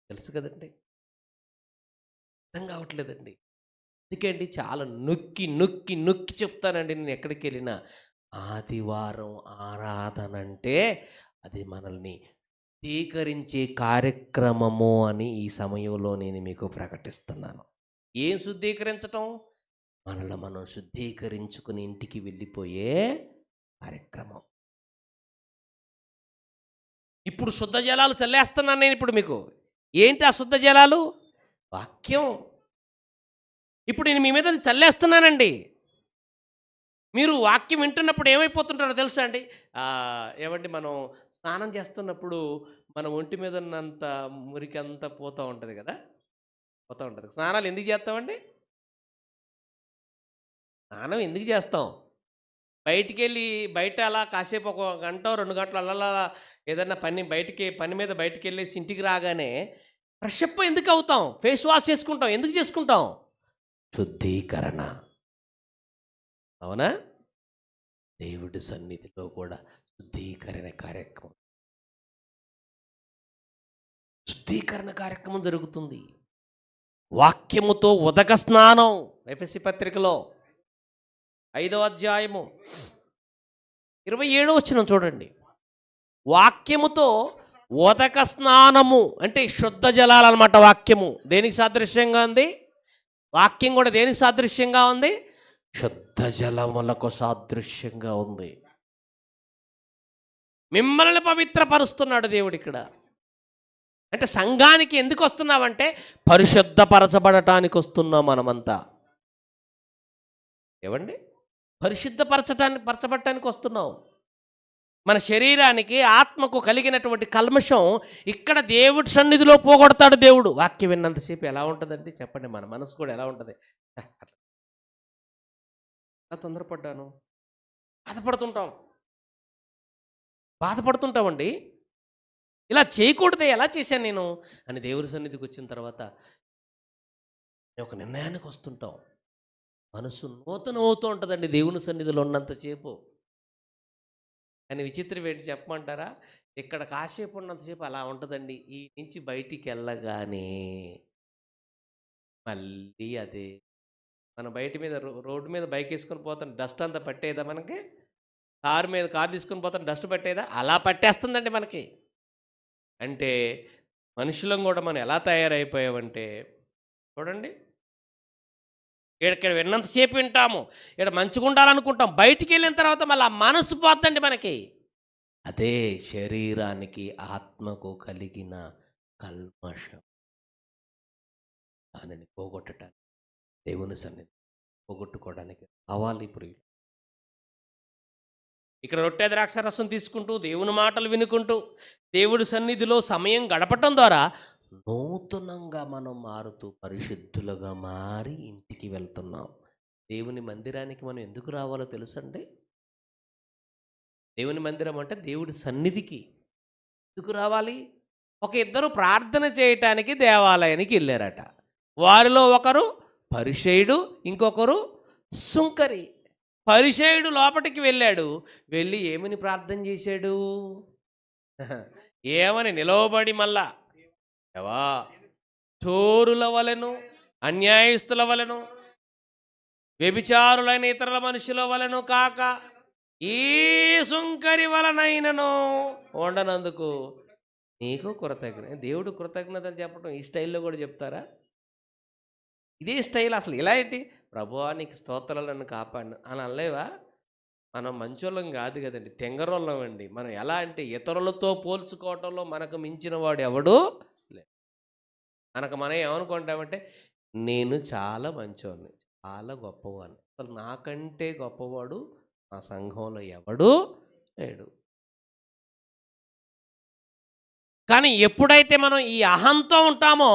తెలుసు కదండి, అర్థం కావట్లేదండి. అందుకండి చాలా నొక్కి నొక్కి నొక్కి చెప్తానండి నేను ఎక్కడికి వెళ్ళినా. ఆదివారం ఆరాధన అంటే అది మనల్ని శుద్ధీకరించే కార్యక్రమము అని ఈ సమయంలో నేను మీకు ప్రకటిస్తున్నాను. ఏం శుద్ధీకరించటం? మనల్ని మనం శుద్ధీకరించుకుని ఇంటికి వెళ్ళిపోయే కార్యక్రమం. ఇప్పుడు శుద్ధ జలాలు చల్లేస్తున్నాను నేను ఇప్పుడు మీకు. ఏంటి ఆ శుద్ధ జలాలు? వాక్యం. ఇప్పుడు నేను మీ మీద చల్లేస్తున్నానండి. మీరు వాక్యం వింటున్నప్పుడు ఏమైపోతుంటారో తెలుసా అండి? ఏమంటే మనం స్నానం చేస్తున్నప్పుడు మన ఒంటి మీద ఉన్నంత మురికి అంతా పోతూ ఉంటుంది కదా, పోతూ ఉంటుంది. స్నానాలు ఎందుకు చేస్తామండి? స్నానం ఎందుకు చేస్తాం? బయట అలా కాసేపు 1 గంట 2 గంటలు అలా ఏదన్నా పని మీద బయటికి వెళ్ళేసి ఇంటికి రాగానే ఫ్రెష్ అప్ ఎందుకు అవుతాం? ఫేస్ వాష్ చేసుకుంటాం. ఎందుకు చేసుకుంటాం? శుద్ధీకరణ. అవునా? దేవుడి సన్నిధిలో కూడా శుద్ధీకరణ కార్యక్రమం జరుగుతుంది. వాక్యముతో ఉదక స్నానం. ఎఫెసీ పత్రికలో 5వ అధ్యాయము 27వ వచనం చూడండి. వాక్యముతో ఉదక స్నానము అంటే శుద్ధ జలాలు అన్నమాట. వాక్యము దేనికి సాదృశ్యంగా ఉంది? వాక్యం కూడా దేనికి సాదృశ్యంగా ఉంది? శుద్ధ జలములకు సాదృశ్యంగా ఉంది. మిమ్మల్ని పవిత్రపరుస్తున్నాడు దేవుడు ఇక్కడ. అంటే సంఘానికి ఎందుకు వస్తున్నామంటే పరిశుద్ధపరచబడటానికి వస్తున్నాం మనమంతా. ఏవండి, పరచబడటానికి వస్తున్నాం. మన శరీరానికి ఆత్మకు కలిగినటువంటి కల్మషం ఇక్కడ దేవుడి సన్నిధిలో పోగొడతాడు దేవుడు. వాక్యం విన్నంతసేపు ఎలా ఉంటుందండి చెప్పండి? మన మనసు కూడా ఎలా ఉంటుంది? తొందరపడ్డాను, బాధపడుతుంటామండి. ఇలా చేయకూడదే, ఎలా చేశాను నేను అని దేవుడి సన్నిధికి వచ్చిన తర్వాత ఒక నిర్ణయానికి వస్తుంటాం. మనసు నూతనం అవుతూ ఉంటుందండి దేవుని సన్నిధిలో ఉన్నంతసేపు. కానీ విచిత్రం ఏంటి చెప్పమంటారా? ఇక్కడ కాసేపు ఉన్నంతసేపు అలా ఉంటుందండి. ఈ నుంచి బయటికి వెళ్ళగానే మళ్ళీ అదే. మనం రోడ్డు మీద బైక్ వేసుకొని పోతాం, డస్ట్ అంతా పట్టేదా మనకి? కారు తీసుకొని పోతాం, డస్ట్ పట్టేదా? అలా పట్టేస్తుందండి మనకి. అంటే మనుషులం కూడా మనం ఎలా తయారైపోయామంటే చూడండి, ఇక్కడ విన్నంతసేపు వింటాము, ఇక్కడ మంచిగా ఉండాలనుకుంటాం, బయటికి వెళ్ళిన తర్వాత మళ్ళీ ఆ మనసు పోతుందండి మనకి. అదే శరీరానికి ఆత్మకు కలిగిన కల్మషం. దానిని పోగొట్టడానికి దేవుని సన్నిధి పోగొట్టుకోవడానికి కావాలి. ఇప్పుడు ఇక్కడ రొట్టె ద్రాక్షారసం తీసుకుంటూ దేవుని మాటలు వినుకుంటూ దేవుడి సన్నిధిలో సమయం గడపటం ద్వారా నూతనంగా మనం మారుతూ పరిశుద్ధులుగా మారి ఇంటికి వెళ్తున్నాం. దేవుని మందిరానికి మనం ఎందుకు రావాలో తెలుసండి? దేవుని మందిరం అంటే దేవుడి సన్నిధికి ఎందుకు రావాలి? ఒక ఇద్దరు ప్రార్థన చేయటానికి దేవాలయానికి వెళ్ళారట. వారిలో ఒకరు పరిసయ్యుడు, ఇంకొకరు సుంకరి. పరిసయ్యుడు లోపటికి వెళ్ళాడు. వెళ్ళి ఏమని ప్రార్థన చేశాడు? ఏమని నిలవబడి మళ్ళా, దేవా, చోరుల వలెను, అన్యాయస్తుల వలెను, వ్యభిచారులైన ఇతరుల మనుషుల వలెను కాక ఈ సుంకరి వలనైనను ఉండనందుకు నీకు కృతజ్ఞత. దేవుడు కృతజ్ఞతలు చెప్పడం ఈ స్టైల్లో కూడా చెప్తారా? ఇదే స్టైల్ అసలు. ఇలా ఏంటి? ప్రభువా నీకు స్తోత్రాలు, నన్ను కాపాడు అని అనలేవా? మనం మంచోళ్ళం కాదు కదండి, తెంగరోళ్ళం అండి. మనం ఎలా అంటే ఇతరులతో పోల్చుకోవటంలో మనకు మించిన వాడు ఎవడు లేదు. మనం ఏమనుకుంటామంటే నేను చాలా మంచోడిని, చాలా గొప్పవాడిని, అసలు నాకంటే గొప్పవాడు మా సంఘంలో ఎవడు లేడు. కానీ ఎప్పుడైతే మనం ఈ అహంతో ఉంటామో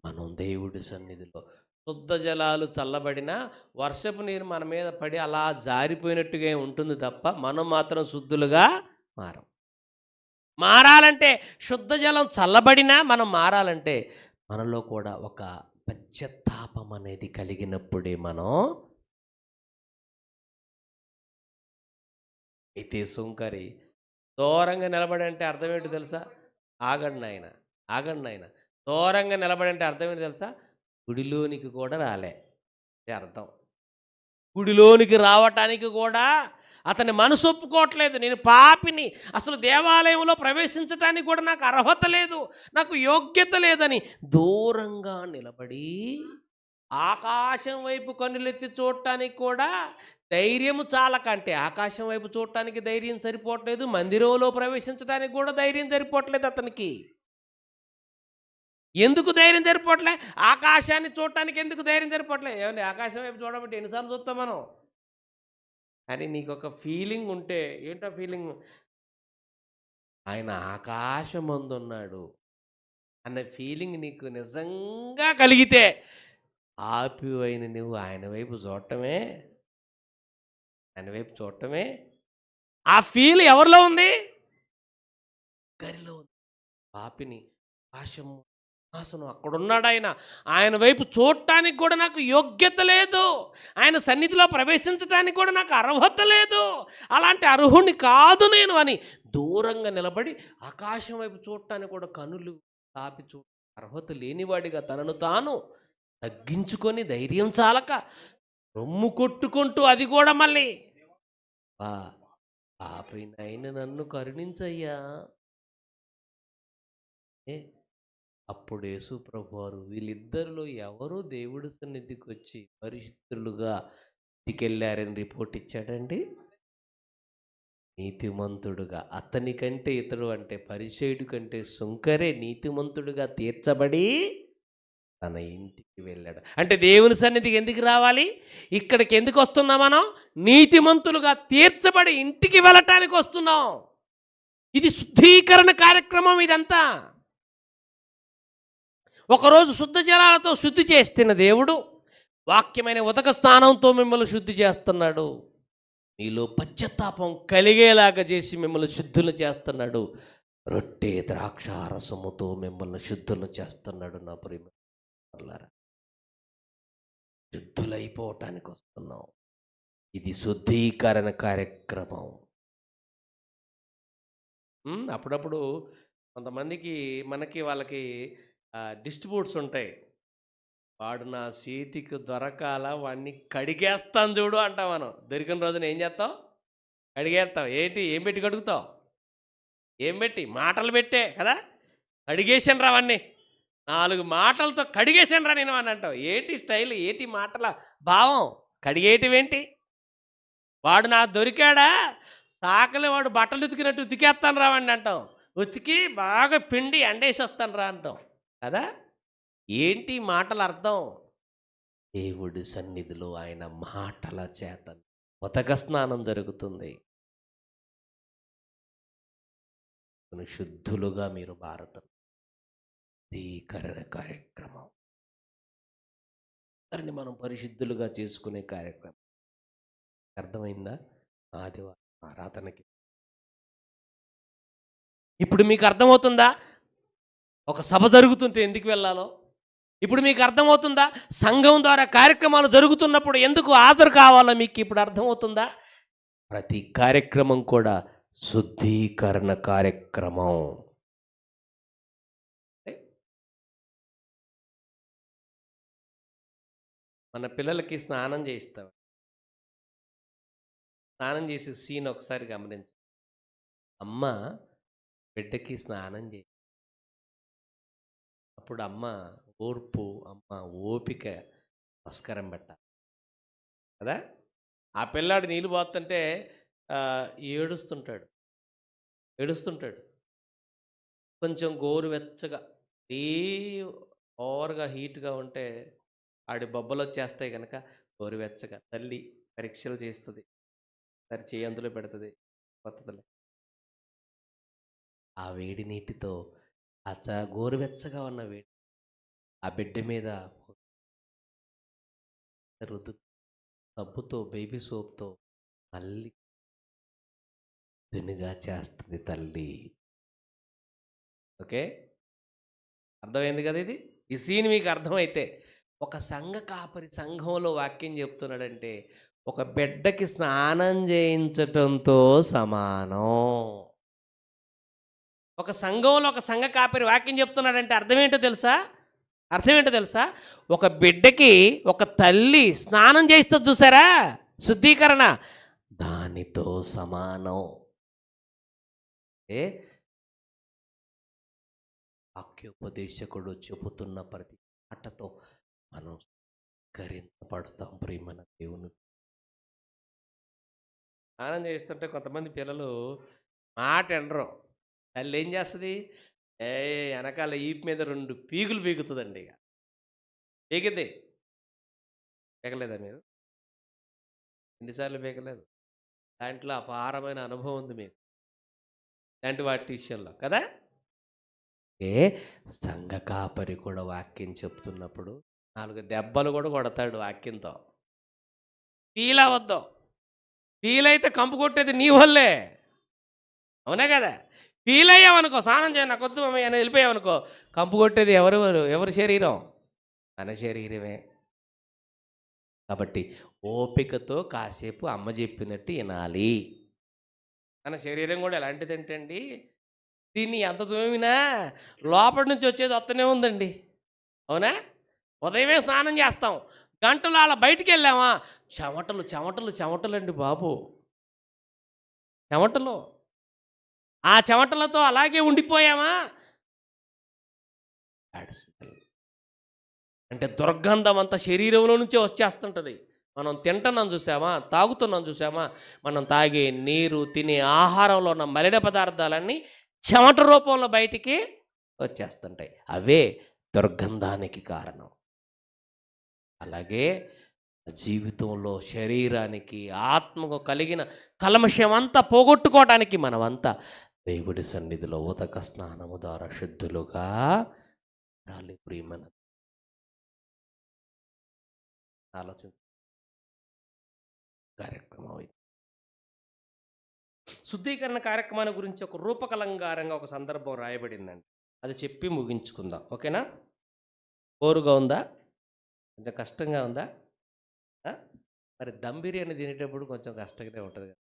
మనం దేవుడి సన్నిధిలో శుద్ధ జలాలు చల్లబడినా వర్షపు నీరు మన మీద పడి అలా జారిపోయినట్టుగా ఉంటుంది తప్ప మనం మాత్రం శుద్ధులుగా మారాలంటే శుద్ధ జలం చల్లబడినా మనం మారాలంటే మనలో కూడా ఒక పశ్చాత్తాపం అనేది కలిగినప్పుడే మనం. అయితే సుంకరి దూరంగా నిలబడి అంటే అర్థం ఏంటి తెలుసా? ఆగండి ఆయన, ఆగండి ఆయన. దూరంగా నిలబడి అంటే అర్థం ఏంటి తెలుసా? గుడిలోనికి కూడా రాలే అర్థం. గుడిలోనికి రావటానికి కూడా అతని మనసు ఒప్పుకోవట్లేదు. నేను పాపిని, అసలు దేవాలయంలో ప్రవేశించటానికి కూడా నాకు అర్హత లేదు, నాకు యోగ్యత లేదని దూరంగా నిలబడి ఆకాశం వైపు కన్నులెత్తి చూడటానికి కూడా ధైర్యము చాలకంటే, ఆకాశం వైపు చూడటానికి ధైర్యం సరిపోవట్లేదు, మందిరంలో ప్రవేశించడానికి కూడా ధైర్యం సరిపోవట్లేదు అతనికి. ఎందుకు ధైర్యం సరిపోవట్లే? ఆకాశాన్ని చూడటానికి ఎందుకు ధైర్యం సరిపోవట్లే? ఏమండి, ఆకాశం వైపు చూడబట్టి ఎన్నిసార్లు చూస్తాం మనం? కానీ నీకు ఒక ఫీలింగ్ ఉంటే, ఏంటో ఫీలింగ్? ఆయన ఆకాశమందున్నాడు అన్న ఫీలింగ్ నీకు నిజంగా కలిగితే ఆపివైన నువ్వు ఆయన వైపు చూడటమే, ఆయన వైపు చూడటమే. ఆ ఫీల్ ఎవరిలో ఉంది? గరిలో ఉంది. పాపిని, ఆకాశము, ఆసనం అక్కడున్నాడు ఆయన, ఆయన వైపు చూడటానికి కూడా నాకు యోగ్యత లేదు, ఆయన సన్నిధిలో ప్రవేశించడానికి కూడా నాకు అర్హత లేదు, అలాంటి అర్హుని కాదు నేను అని దూరంగా నిలబడి ఆకాశం వైపు చూడటానికి కూడా కనులు తాపి చూ అర్హత లేనివాడిగా తనను తాను తగ్గించుకొని ధైర్యం చాలక రొమ్ము కొట్టుకుంటూ, అది కూడా మళ్ళీ పాపినైన నన్ను కరుణించయ్యా. అప్పుడు యేసు ప్రభువారు వీళ్ళిద్దరిలో ఎవరు దేవుడి సన్నిధికి వచ్చి పరిశుద్ధులుగా ఇంటికెళ్ళారని రిపోర్ట్ ఇచ్చాడండి? నీతిమంతుడుగా. అతని కంటే ఇతడు అంటే పరిసయ్యుడి కంటే సుంకరే నీతిమంతుడుగా తీర్చబడి తన ఇంటికి వెళ్ళాడు. అంటే దేవుని సన్నిధికి ఎందుకు రావాలి? ఇక్కడికి ఎందుకు వస్తున్నాం మనం? నీతిమంతులుగా తీర్చబడి ఇంటికి వెళ్ళటానికి వస్తున్నాం. ఇది శుద్ధీకరణ కార్యక్రమం ఇదంతా. ఒకరోజు శుద్ధ జలాలతో శుద్ధి చేస్తున్న దేవుడు వాక్యమైన ఉదక స్నానంతో మిమ్మల్ని శుద్ధి చేస్తున్నాడు. మీలో పశ్చాత్తాపం కలిగేలాగా చేసి మిమ్మల్ని శుద్ధులు చేస్తున్నాడు. రొట్టె ద్రాక్షారసముతో మిమ్మల్ని శుద్ధులు చేస్తున్నాడు. నా ప్రియమైన శుద్ధులైపోవటానికి వస్తున్నాం. ఇది శుద్ధీకరణ కార్యక్రమం. అప్పుడప్పుడు కొంతమందికి వాళ్ళకి డిస్ట్రిబ్యూట్స్ ఉంటాయి. వాడు నా చేతికి దొరకాల, వాడిని కడిగేస్తాను చూడు అంటాం మనం. దొరికిన రోజున ఏం చేస్తావు? కడిగేస్తావు. ఏం పెట్టి కడుగుతావు? ఏం పెట్టి? మాటలు పెట్టే కదా. కడిగేసాను రా అవన్నీ, 4 మాటలతో కడిగేసాను రా నేను అని అంటావు. ఏంటి స్టైల్? ఏంటి మాటల భావం? కడిగేటివేంటి? వాడు నాకు దొరికాడా, సాకలే వాడు బట్టలు ఉతికినట్టు ఉతికేస్తాను రావండి అంటాం. ఉతికి బాగా పిండి ఎండేసి వస్తాను రా అంటాం కదా. ఏంటి మాటల అర్థం? దేవుడి సన్నిధిలో ఆయన మాటల చేత ఉదక స్నానం జరుగుతుంది. శుద్ధులుగా మీరు మారుతారు. శుద్ధీకరణ కార్యక్రమం, దాన్ని మనం పరిశుద్ధులుగా చేసుకునే కార్యక్రమం. అర్థమైందా? ఆదివారం ఆరాధనకి ఇప్పుడు మీకు అర్థమవుతుందా ఒక సభ జరుగుతుంటే ఎందుకు వెళ్ళాలో? ఇప్పుడు మీకు అర్థమవుతుందా సంఘం ద్వారా కార్యక్రమాలు జరుగుతున్నప్పుడు ఎందుకు హాజరు కావాలో? మీకు ఇప్పుడు అర్థమవుతుందా? ప్రతి కార్యక్రమం కూడా శుద్ధీకరణ కార్యక్రమం. మన పిల్లలకి స్నానం చేయిస్తాం. స్నానం చేసే సీన్ ఒకసారి గమనించండి. అమ్మ బిడ్డకి స్నానం చేయి, అప్పుడు అమ్మ ఓర్పు, అమ్మ ఓపిక, నమస్కారం పెట్టాలి కదా. ఆ పిల్లాడు నీళ్ళు పోతుంటే ఏడుస్తుంటాడు ఏడుస్తుంటాడు. కొంచెం గోరువెచ్చగా, ఏ ఓవర్గా హీట్గా ఉంటే ఆడి బొబ్బలు వచ్చేస్తాయి కనుక గోరువెచ్చగా తల్లి పరీక్షలు చేస్తుంది, సరి చేయి అందులో పెడుతుంది, కొత్తదిలే ఆ వేడి నీటితో గోరువెచ్చగా ఉన్న వేడి ఆ బిడ్డ మీద రుద్దు, సబ్బుతో బేబీ సోప్తో మళ్ళీ దినుగా చేస్తుంది తల్లి. ఓకే, అర్థమైంది కదా ఇది. ఈ సీన్ మీకు అర్థమైతే ఒక సంఘ కాపరి సంఘంలో వాక్యం చెప్తున్నాడంటే ఒక బిడ్డకి స్నానం చేయించటంతో సమానం. ఒక సంఘంలో ఒక సంఘ కాపరి వాక్యం చెప్తున్నాడంటే అర్థమేంటో తెలుసా? ఒక బిడ్డకి ఒక తల్లి స్నానం చేస్తుంది చూసారా, శుద్ధీకరణ, దానితో సమానం. వాక్యోపదేశకుడు చెబుతున్న ప్రతి మాటతో మనం గరించబడతాం. ప్రియమైన దేవుని స్నానం చేస్తుంటే కొంతమంది పిల్లలు మాట ఎండరు. తల్లి ఏం చేస్తుంది, వెనకాల ఈపు మీద 2 పీగులు పీగుతుందండి. ఇక పీకిద్ది. పీకలేదా మీరు? ఎన్నిసార్లు పీకలేదు? దాంట్లో అపారమైన అనుభవం ఉంది మీకు ఇలాంటి వాటి విషయంలో కదా. సంఘ కాపరి కూడా వాక్యం చెప్తున్నప్పుడు 4 దెబ్బలు కూడా కొడతాడు వాక్యంతో. ఫీల్ అవ్వద్దు. ఫీల్ అయితే కంపు కొట్టేది నీ వల్లే, అవునా కదా. ఫీల్ అయ్యావనుకో, స్నానం చేయ నాకు వద్దు మమ్మీ అని వెళ్ళిపోయావనుకో, కంపు కొట్టేది ఎవరి శరీరం? మన శరీరమే. కాబట్టి ఓపికతో కాసేపు అమ్మ చెప్పినట్టు వినాలి. మన శరీరం కూడా ఎలాంటిదంటే అండి, దీన్ని ఎంత తోమినా లోపల నుంచి వచ్చేది వస్తూనే ఉందండి, అవునా. ఉదయమే స్నానం చేస్తాం, గంటలు అలా బయటికి వెళ్ళామా, చెమటలు అండి బాబు, చెమటలు. ఆ చెమటలతో అలాగే ఉండిపోయామా, అంటే దుర్గంధం అంతా శరీరంలో నుంచే వచ్చేస్తుంటుంది. మనం తింటున్నాం చూసామా, తాగుతున్నాం చూసామా, మనం తాగే నీరు, తినే ఆహారంలో ఉన్న మలిన పదార్థాలన్నీ చెమట రూపంలో బయటికి వచ్చేస్తుంటాయి. అవే దుర్గంధానికి కారణం. అలాగే జీవితంలో శరీరానికి ఆత్మకు కలిగిన కల్మషమంతా పోగొట్టుకోవడానికి మనమంతా దేవుడి సన్నిధిలో ఉదక స్నానము ద్వారా శుద్ధులుగా రాలి. ప్రియమైన ఆలోచన కార్యక్రమం ఇది. శుద్ధీకరణ కార్యక్రమాన్ని గురించి ఒక రూపకలంకారంగా ఒక సందర్భం రాయబడిందండి, అది చెప్పి ముగించుకుందాం. ఓకేనా? బోరుగా ఉందా? కొంచెం కష్టంగా ఉందా? మరి దమ్ బిర్యానీ తినేటప్పుడు కొంచెం కష్టంగానే ఉంటుంది కదా.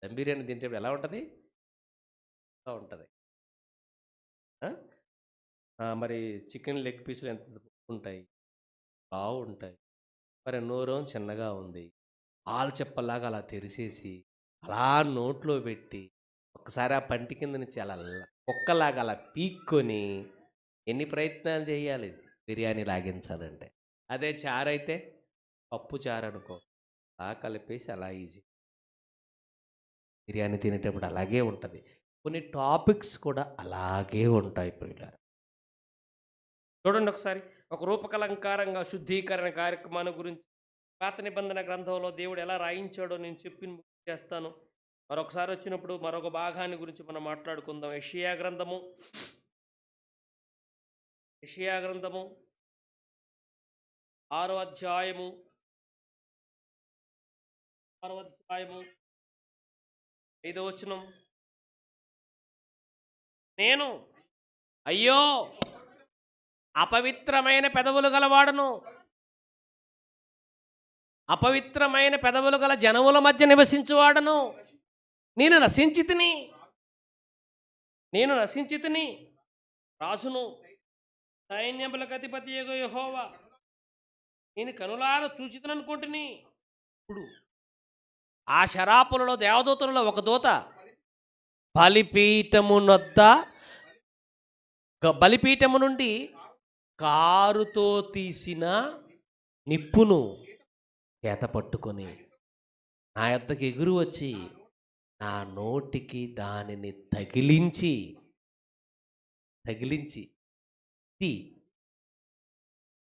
దమ్ బిర్యానీ తినేటప్పుడు ఎలా ఉంటుంది? ఉంటుంది. మరి చికెన్ లెగ్ పీసులు ఎంత ఉంటాయి? బాగుంటాయి. మరి నోరం చిన్నగా ఉంది, పాలు చెప్పలాగా అలా తెరిసేసి అలా నోట్లో పెట్టి ఒకసారి ఆ పంటి కింద నుంచి అలా కుక్కలాగా అలా పీక్కొని ఎన్ని ప్రయత్నాలు చేయాలి బిర్యానీ లాగించాలంటే. అదే చారు అయితే, పప్పు చారు అనుకో, అలా కలిపేసి అలా ఈజీ. బిర్యానీ తినేటప్పుడు అలాగే ఉంటుంది. కొన్ని టాపిక్స్ కూడా అలాగే ఉంటాయి. పిల్లలు చూడండి ఒకసారి, ఒక రూపకలంకారంగా శుద్ధీకరణ కార్యక్రమాన్ని గురించి పాత నిబంధన గ్రంథంలో దేవుడు ఎలా రాయించాడో నేను చెప్పి చేస్తాను. మరొకసారి వచ్చినప్పుడు మరొక భాగాన్ని గురించి మనం మాట్లాడుకుందాం. యెషయా గ్రంథము 6వ అధ్యాయము 5వ వచనం, నేను అయ్యో అపవిత్రమైన పెదవులు గలవాడను, అపవిత్రమైన పెదవులు గల జనముల మధ్య నివసించువాడను, నేను నశించితిని, నేను నశించితిని, రాసును సైన్యములకు అధిపతి యెహోవా నేను కనులారా చూచితననుకుంటుని. ఇప్పుడు ఆ శరాపులలో దేవదూతలలో ఒక దూత బలిపీఠము నుండి కారుతో తీసిన నిప్పును చేత పట్టుకొని నా యొద్దకు ఎగురు వచ్చి నా నోటికి దానిని తగిలించి "తీ,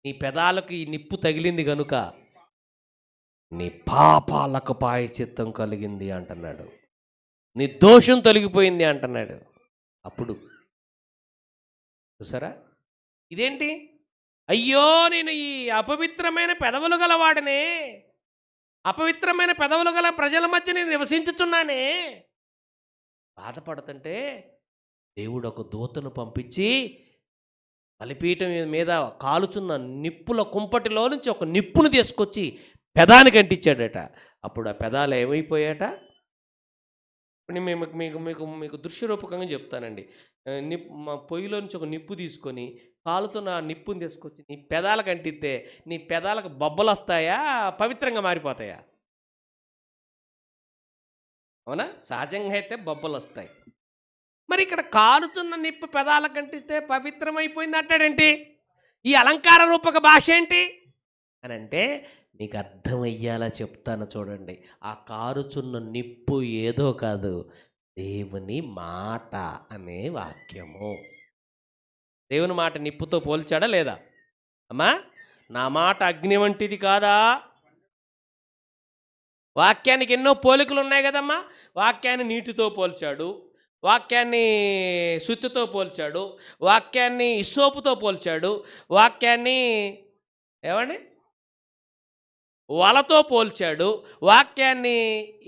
నీ పెదాలకు ఈ నిప్పు తగిలింది గనుక నీ పాపాలకు ప్రాయశ్చిత్తం కలిగింది" అంటున్నాడు. నీ దోషం తొలగిపోయింది అంటున్నాడు. అప్పుడు చూసారా, ఇదేంటి? అయ్యో నేను ఈ అపవిత్రమైన పెదవులు గలవాడనే, అపవిత్రమైన పెదవులు గల ప్రజల మధ్య నేను నివసించుచున్నానే బాధపడుతుంటే దేవుడు ఒక దూతను పంపించి బలిపీఠం మీద కాలుచున్న నిప్పుల కుంపటిలో నుంచి ఒక నిప్పును తీసుకొచ్చి పెదానికి అంటించాడట. అప్పుడు ఆ పెదాలు ఏమైపోయాట? ఇప్పుడు నేను మీకు మీకు మీకు మీకు దృశ్యరూపకంగా చెప్తానండి. మా పొయ్యిలో నుంచి ఒక నిప్పు తీసుకొని కాలుతున్న ఆ నిప్పుని తీసుకొచ్చి నీ పెదాలకు అంటిస్తే నీ పెదాలకు బొబ్బలు వస్తాయా, పవిత్రంగా మారిపోతాయా? అవునా? సహజంగా అయితే బొబ్బలు వస్తాయి. మరి ఇక్కడ కాలుతున్న నిప్పు పెదాలకు అంటిస్తే పవిత్రమైపోయింది అంటాడేంటి? ఈ అలంకార రూపక భాష ఏంటి అని అంటే మీకు అర్థమయ్యేలా చెప్తాను చూడండి. ఆ కారుచున్న నిప్పు ఏదో కాదు, దేవుని మాట అనే వాక్యము. దేవుని మాట నిప్పుతో పోల్చాడా లేదా? అమ్మా, నా మాట అగ్ని వంటిది కాదా? వాక్యానికి ఎన్నో పోలికలు ఉన్నాయి కదమ్మా. వాక్యాన్ని నీటితో పోల్చాడు, వాక్యాన్ని సుత్తితో పోల్చాడు, వాక్యాన్ని ఇసోపుతో పోల్చాడు, వాక్యాన్ని ఏమండి వలతో పోల్చాడు, వాక్యాన్ని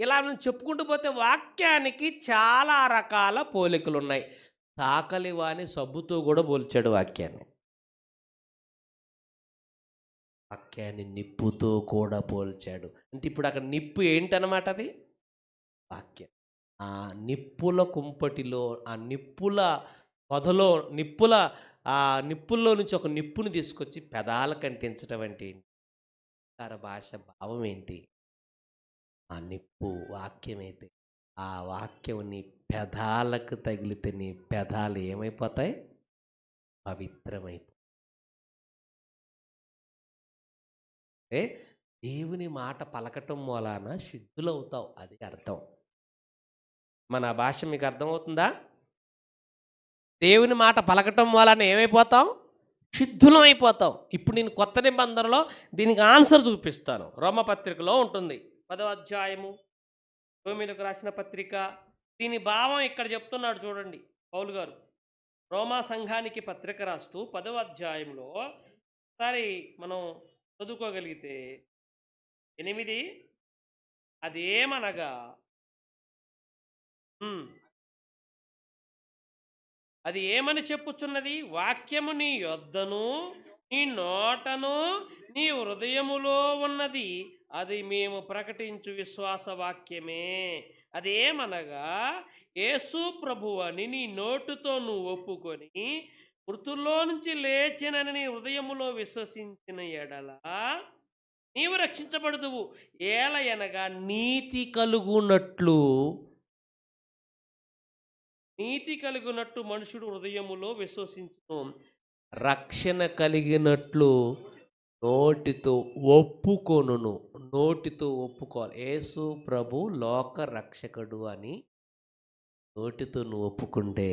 ఇలా చెప్పుకుంటూ పోతే వాక్యానికి చాలా రకాల పోలికలు ఉన్నాయి. తాకలి వాని సబ్బుతో కూడా పోల్చాడు వాక్యాన్ని. వాక్యాన్ని నిప్పుతో కూడా పోల్చాడు. అంటే ఇప్పుడు అక్కడ నిప్పు ఏంటన్నమాట? అది వాక్యం. ఆ నిప్పుల కుంపటిలో, ఆ నిప్పుల పొదలో, ఆ నిప్పుల్లో నుంచి ఒక నిప్పుని తీసుకొచ్చి పెదాలకు అంటించడం అంటే భాష భావం ఏంటి? ఆ నిప్పు వాక్యమైతే ఆ వాక్యం నీ పెదాలకు తగిలితే నీ పెదాలు ఏమైపోతాయి? పవిత్రమైపోతాయి. దేవుని మాట పలకటం మూలాన శుద్ధులవుతావు, అది అర్థం. మన భాష మీకు అర్థమవుతుందా? దేవుని మాట పలకటం వలన ఏమైపోతాం? శుద్ధులం అయిపోతాం. ఇప్పుడు నేను కొత్త నిబంధనలో దీనికి ఆన్సర్ చూపిస్తాను. రోమపత్రికలో ఉంటుంది, 10వ అధ్యాయము, రోమీలకు రాసిన పత్రిక. దీని భావం ఇక్కడ చెప్తున్నాడు చూడండి పౌలు గారు. రోమా సంఘానికి పత్రిక రాస్తూ 10వ అధ్యాయంలో ఒకసారి మనం చదువుకోగలిగితే 8, అదేమనగా అది ఏమని చెప్పుచున్నది? వాక్యము నీ యొద్దను, నీ నోటను, నీ హృదయములో ఉన్నది, అది మేము ప్రకటించు విశ్వాస వాక్యమే. అదేమనగా యేసు ప్రభువని నీ నోటుతో నువ్వు ఒప్పుకొని మృతుల్లో నుంచి లేచినని నీ హృదయములో విశ్వసించిన ఎడల నీవు రక్షించబడుదువు. ఏలయనగా నీతి కలుగునట్టు మనుషుడు హృదయములో విశ్వసించును, రక్షణ కలిగినట్లు నోటితో ఒప్పుకొనును. నోటితో ఒప్పుకోవాలి, యేసు ప్రభు లోక రక్షకుడు అని నోటితో నువ్వు ఒప్పుకుంటే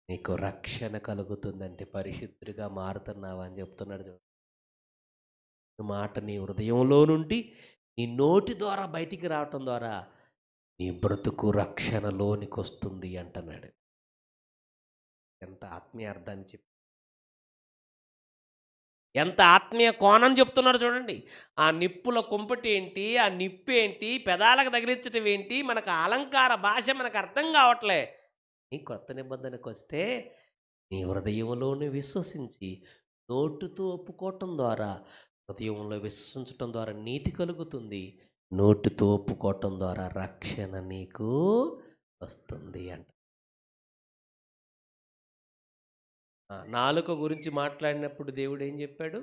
నీకు రక్షణ కలుగుతుందంటే పరిశుద్ధుడిగా మారుతున్నావా అని చెప్తున్నాడు. మాట నీ హృదయంలో నుండి నీ నోటి ద్వారా బయటికి రావటం ద్వారా నీ బ్రతుకు రక్షణలోనికి వస్తుంది అంటున్నాడు. ఎంత ఆత్మీయ అర్థాన్ని చెప్పి ఎంత ఆత్మీయ కోణం చెప్తున్నారో చూడండి. ఆ నిప్పుల కుంపటి ఏంటి, ఆ నిప్పేంటి, పెదాలకు తగిలించటం ఏంటి, మనకు అలంకార భాష మనకు అర్థం కావట్లే. ఈ కొత్త నిబంధనకొస్తే నీ హృదయంలోనే విశ్వసించి నోటితో ఒప్పుకోవటం ద్వారా, హృదయంలో విశ్వసించటం ద్వారా నీతి కలుగుతుంది. నోటితో ఒప్పుకోవటం ద్వారా రక్షణ నీకు వస్తుంది అంట. నాలుక గురించి మాట్లాడినప్పుడు దేవుడు ఏం చెప్పాడు?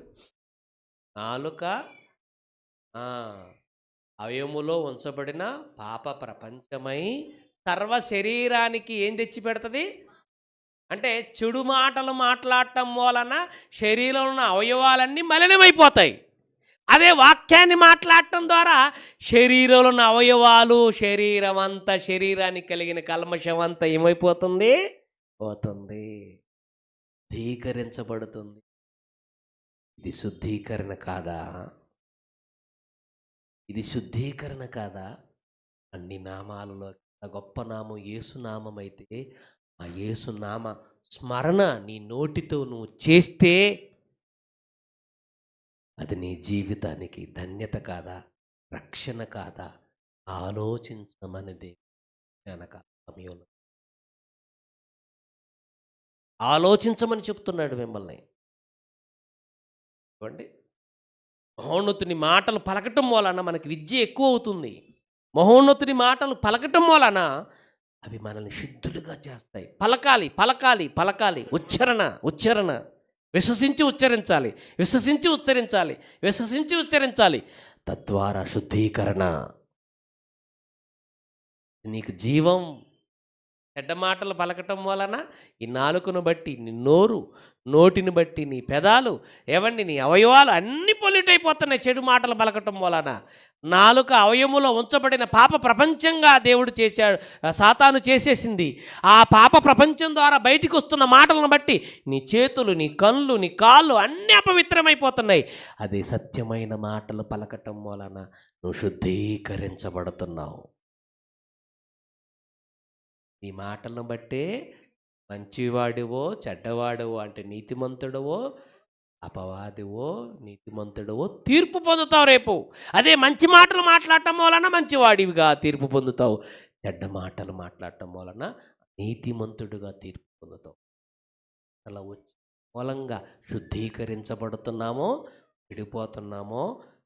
నాలుక ఆ, అవయములో ఉంచబడిన పాప ప్రపంచమై సర్వ శరీరానికి ఏం తెచ్చి పెడుతుంది అంటే చెడు మాటలు మాట్లాడటం వలన శరీరంలో ఉన్న అవయవాలన్నీ మలినమైపోతాయి. అదే వాక్యాన్ని మాట్లాడటం ద్వారా శరీరంలో ఉన్న అవయవాలు, శరీరం అంతా, శరీరానికి కలిగిన కల్మషం అంతా ఏమైపోతుంది? పోతుంది, శుద్ధీకరించబడుతుంది. ఇది శుద్ధీకరణ కాదా? ఇది శుద్ధీకరణ కాదా? అన్ని నామాలలో గొప్ప నామం యేసునామం అయితే, ఆ యేసునామ స్మరణ నీ నోటితో నువ్వు చేస్తే అది నీ జీవితానికి ధన్యత కాదా? రక్షణ కాదా? ఆలోచించమనేది కనుక సమయంలో ఆలోచించమని చెప్తున్నాడు మిమ్మల్ని. చూడండి, మహోన్నతుని మాటలు పలకటం వలన మనకి విద్య ఎక్కువ అవుతుంది. మహోన్నతుని మాటలు పలకటం వలన అవి మనల్ని శుద్ధులుగా చేస్తాయి. పలకాలి, పలకాలి, పలకాలి. ఉచ్చారణ, ఉచ్చారణ. విశ్వసించి ఉచ్చరించాలి, విశ్వసించి ఉచ్చరించాలి, విశ్వసించి ఉచ్చరించాలి. తద్వారా శుద్ధీకరణ. నీకు జీవం. చెడ్డ మాటలు పలకటం వలన ఈ నాలుకను బట్టి నీ నోరు, నోటిని బట్టి నీ పెదాలు, ఏవండి నీ అవయవాలు అన్నీ పొల్యూట్ అయిపోతున్నాయి చెడు మాటలు పలకటం వలన. నాలుక అవయములో ఉంచబడిన పాప ప్రపంచంగా దేవుడు చేశాడు, సాతాను చేసేసింది. ఆ పాప ప్రపంచం ద్వారా బయటికి వస్తున్న మాటలను బట్టి నీ చేతులు, నీ కళ్ళు, నీ కాళ్ళు అన్నీ అపవిత్రమైపోతున్నాయి. అదే సత్యమైన మాటలు పలకటం వలన నువ్వు శుద్ధీకరించబడుతున్నావు. నీ మాటలను బట్టే మంచివాడివో చెడ్డవాడివో, అంటే నీతిమంతుడవో అపవాదివో నీతిమంతుడవో తీర్పు పొందుతావు రేపు. అదే మంచి మాటలు మాట్లాడటం వలన మంచివాడివిగా తీర్పు పొందుతావు, చెడ్డ మాటలు మాట్లాడటం వలన నీతిమంతుడుగా తీర్పు పొందుతావు. అలా వచ్చి మూలంగా శుద్ధీకరించబడుతున్నామో, విడిపోతున్నామో,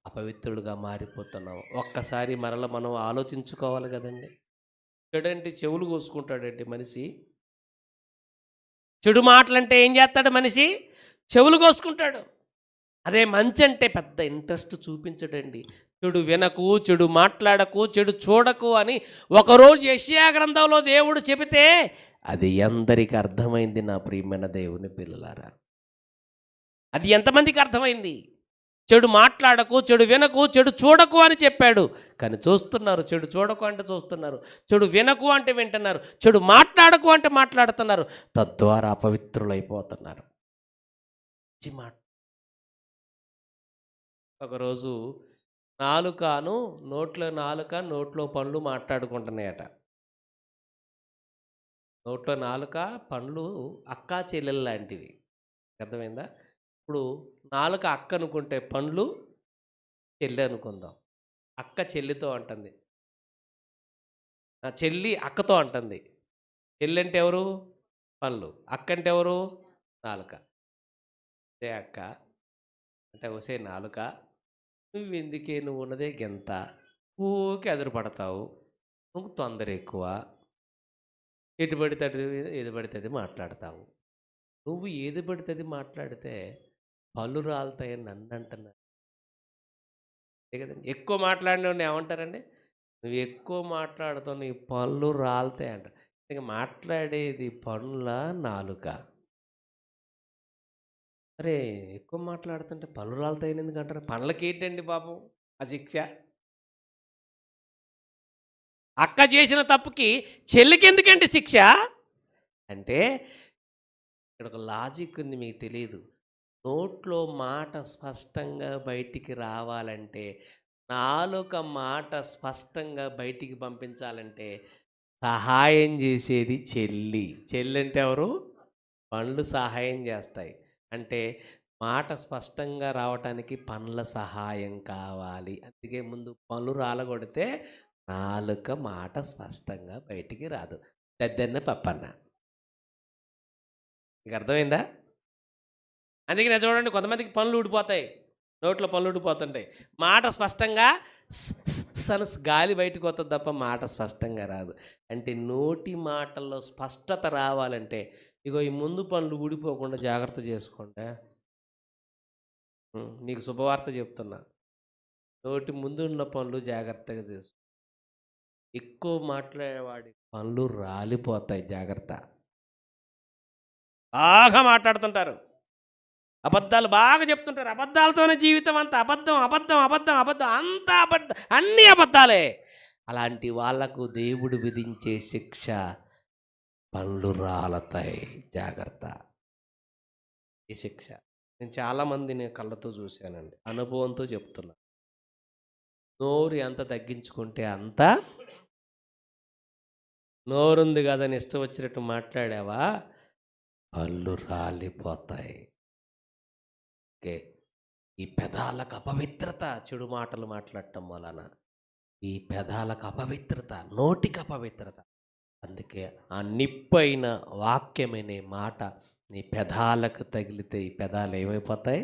అపవిత్రుడుగా మారిపోతున్నామో ఒక్కసారి మరల మనం ఆలోచించుకోవాలి కదండి. చెడంటే చెవులు కోసుకుంటాడండి మనిషి. చెడు మాటలంటే ఏం చేస్తాడు మనిషి? చెవులు కోసుకుంటాడు. అదే మంచి అంటే పెద్ద ఇంట్రెస్ట్ చూపించడండి. చెడు వినకు, చెడు మాట్లాడకు, చెడు చూడకు అని ఒకరోజు యెషయా గ్రంథంలో దేవుడు చెబితే అది ఎందరికి అర్థమైంది నా ప్రియమైన దేవుని పిల్లలారా? అది ఎంతమందికి అర్థమైంది? చెడు మాట్లాడకు, చెడు వినకు, చెడు చూడకు అని చెప్పాడు. కానీ చూస్తున్నారు. చెడు చూడకు అంటే చూస్తున్నారు, చెడు వినకు అంటే వింటున్నారు, చెడు మాట్లాడకు అంటే మాట్లాడుతున్నారు. తద్వారా అపవిత్రులైపోతున్నారు. ఒకరోజు నాలుక నోట్లో పండ్లు మాట్లాడుకుంటున్నాయట. నోట్లో నాలుక, పండ్లు అక్కా చెల్లెలు లాంటివి. అర్థమైందా? ఇప్పుడు నాలుక అక్క అనుకుంటే పండ్లు చెల్లి అనుకుందాం. అక్క చెల్లితో అంటుంది, చెల్లి అక్కతో అంటుంది. చెల్లి అంటే ఎవరు? పండ్లు. అక్క అంటే ఎవరు? నాలుక. అదే అక్క అంటే ఒసే నాలుక, నువ్వు ఉన్నదే గెంత, ఊకే ఎదురు పడతావు, నువ్వు తొందర ఎక్కువ, ఎటు పడితే ఏది పడితే అది మాట్లాడతావు. నువ్వు ఏది పడితే అది మాట్లాడితే పళ్ళు రాలుతాయని నన్ను అంటున్నారు. అంతే కదండి. ఎక్కువ మాట్లాడినోడిని ఏమంటారండి? నువ్వు ఎక్కువ మాట్లాడుతావు, నీ పళ్ళు రాలుతాయి అంటారు. ఇక మాట్లాడేది పనుల నాలుక. అరే ఎక్కువ మాట్లాడుతుంటే పళ్ళు రాలుతాయని ఎందుకంటారు? పనులకి ఏంటండి పాపం ఆ శిక్ష? అక్క చేసిన తప్పుకి చెల్లికి ఎందుకండి శిక్ష? అంటే ఇక్కడ ఒక లాజిక్ ఉంది, మీకు తెలియదు. నోట్లో మాట స్పష్టంగా బయటికి రావాలంటే, నాలుక మాట స్పష్టంగా బయటికి పంపించాలంటే సహాయం చేసేది చెల్లి. చెల్లి అంటే ఎవరు? పనులు సహాయం చేస్తాయి. అంటే మాట స్పష్టంగా రావటానికి పనుల సహాయం కావాలి. అందుకే ముందు పళ్ళు రాలగొడితే నాలుక మాట స్పష్టంగా బయటికి రాదు. దద్దన్న పప్పన్న. మీకు అర్థమైందా? అందుకే నేను చూడండి, కొంతమందికి పనులు ఊడిపోతాయి, నోట్లో పనులు ఊడిపోతుంటాయి. మాట స్పష్టంగా సనస్ గాలి బయటకు వస్తుంది తప్ప మాట స్పష్టంగా రాదు. అంటే నోటి మాటల్లో స్పష్టత రావాలంటే ఇగో ఈ ముందు పనులు ఊడిపోకుండా జాగ్రత్త చేసుకుంటే నీకు శుభవార్త చెప్తున్నా. నోటి ముందు ఉన్న పనులు జాగ్రత్తగా చేసుకో. ఎక్కువ మాట్లాడేవాడి పనులు రాలిపోతాయి. జాగ్రత్త. బాగా మాట్లాడుతుంటారు, అబద్ధాలు బాగా చెప్తుంటారు. అబద్ధాలతోనే జీవితం అంతా అబద్ధం అబద్ధం అబద్ధం అబద్ధం, అంతా అబద్ధం, అన్నీ అబద్ధాలే. అలాంటి వాళ్లకు దేవుడు విధించే శిక్ష పనులు రాలతాయి. జాగ్రత్త. ఈ శిక్ష నేను చాలామందిని కళ్ళతో చూశానండి, అనుభవంతో చెప్తున్నా. నోరు ఎంత తగ్గించుకుంటే అంత, నోరుంది కదని ఇష్టం వచ్చినట్టు మాట్లాడావా పళ్ళు రాలిపోతాయి. ఓకే, ఈ పెదాలకు అపవిత్రత, చెడు మాటలు మాట్లాడటం వలన ఈ పెదాలకు అపవిత్రత, నోటికి అపవిత్రత. అందుకే ఆ నిప్పైన వాక్యమైన మాట నీ పెదాలకు తగిలితే ఈ పెదాలు ఏమైపోతాయి?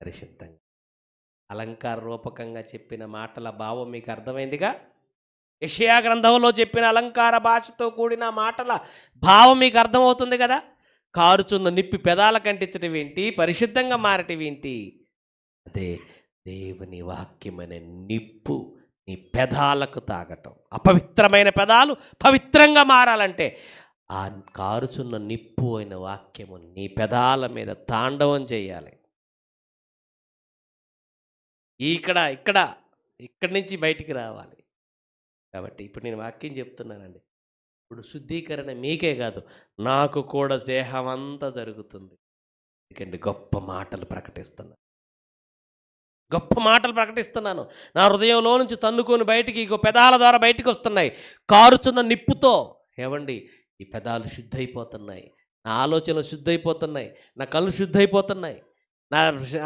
పరిశుద్ధంగా. అలంకార రూపకంగా చెప్పిన మాటల భావం మీకు అర్థమైందిగా. యెషయా గ్రంథంలో చెప్పిన అలంకార భాషతో కూడిన మాటల భావం మీకు అర్థమవుతుంది కదా. కారుచున్న నిప్పి పెదాలకు అంటించడం ఏంటి? పరిశుద్ధంగా మారటం ఏంటి? అదే దేవుని వాక్యమైన నిప్పు నీ పెదాలకు తాగటం. అపవిత్రమైన పెదాలు పవిత్రంగా మారాలంటే ఆ కారుచున్న నిప్పు అయిన వాక్యము నీ పెదాల మీద తాండవం చేయాలి. ఇక్కడి నుంచి బయటికి రావాలి. కాబట్టి ఇప్పుడు నేను వాక్యం చెప్తున్నానండి. ఇప్పుడు శుద్ధీకరణ మీకే కాదు, నాకు కూడా దేహం అంతా జరుగుతుంది. ఎందుకంటే గొప్ప మాటలు ప్రకటిస్తున్నాను. నా హృదయంలో నుంచి తన్నుకొని బయటికి ఇగో పెదాల ద్వారా బయటికి వస్తున్నాయి. కారుచున్న నిప్పుతో ఏవండి ఈ పెదాలు శుద్ధైపోతున్నాయి, నా ఆలోచనలు శుద్ధైపోతున్నాయి, నా కళ్ళు శుద్ధైపోతున్నాయి, నా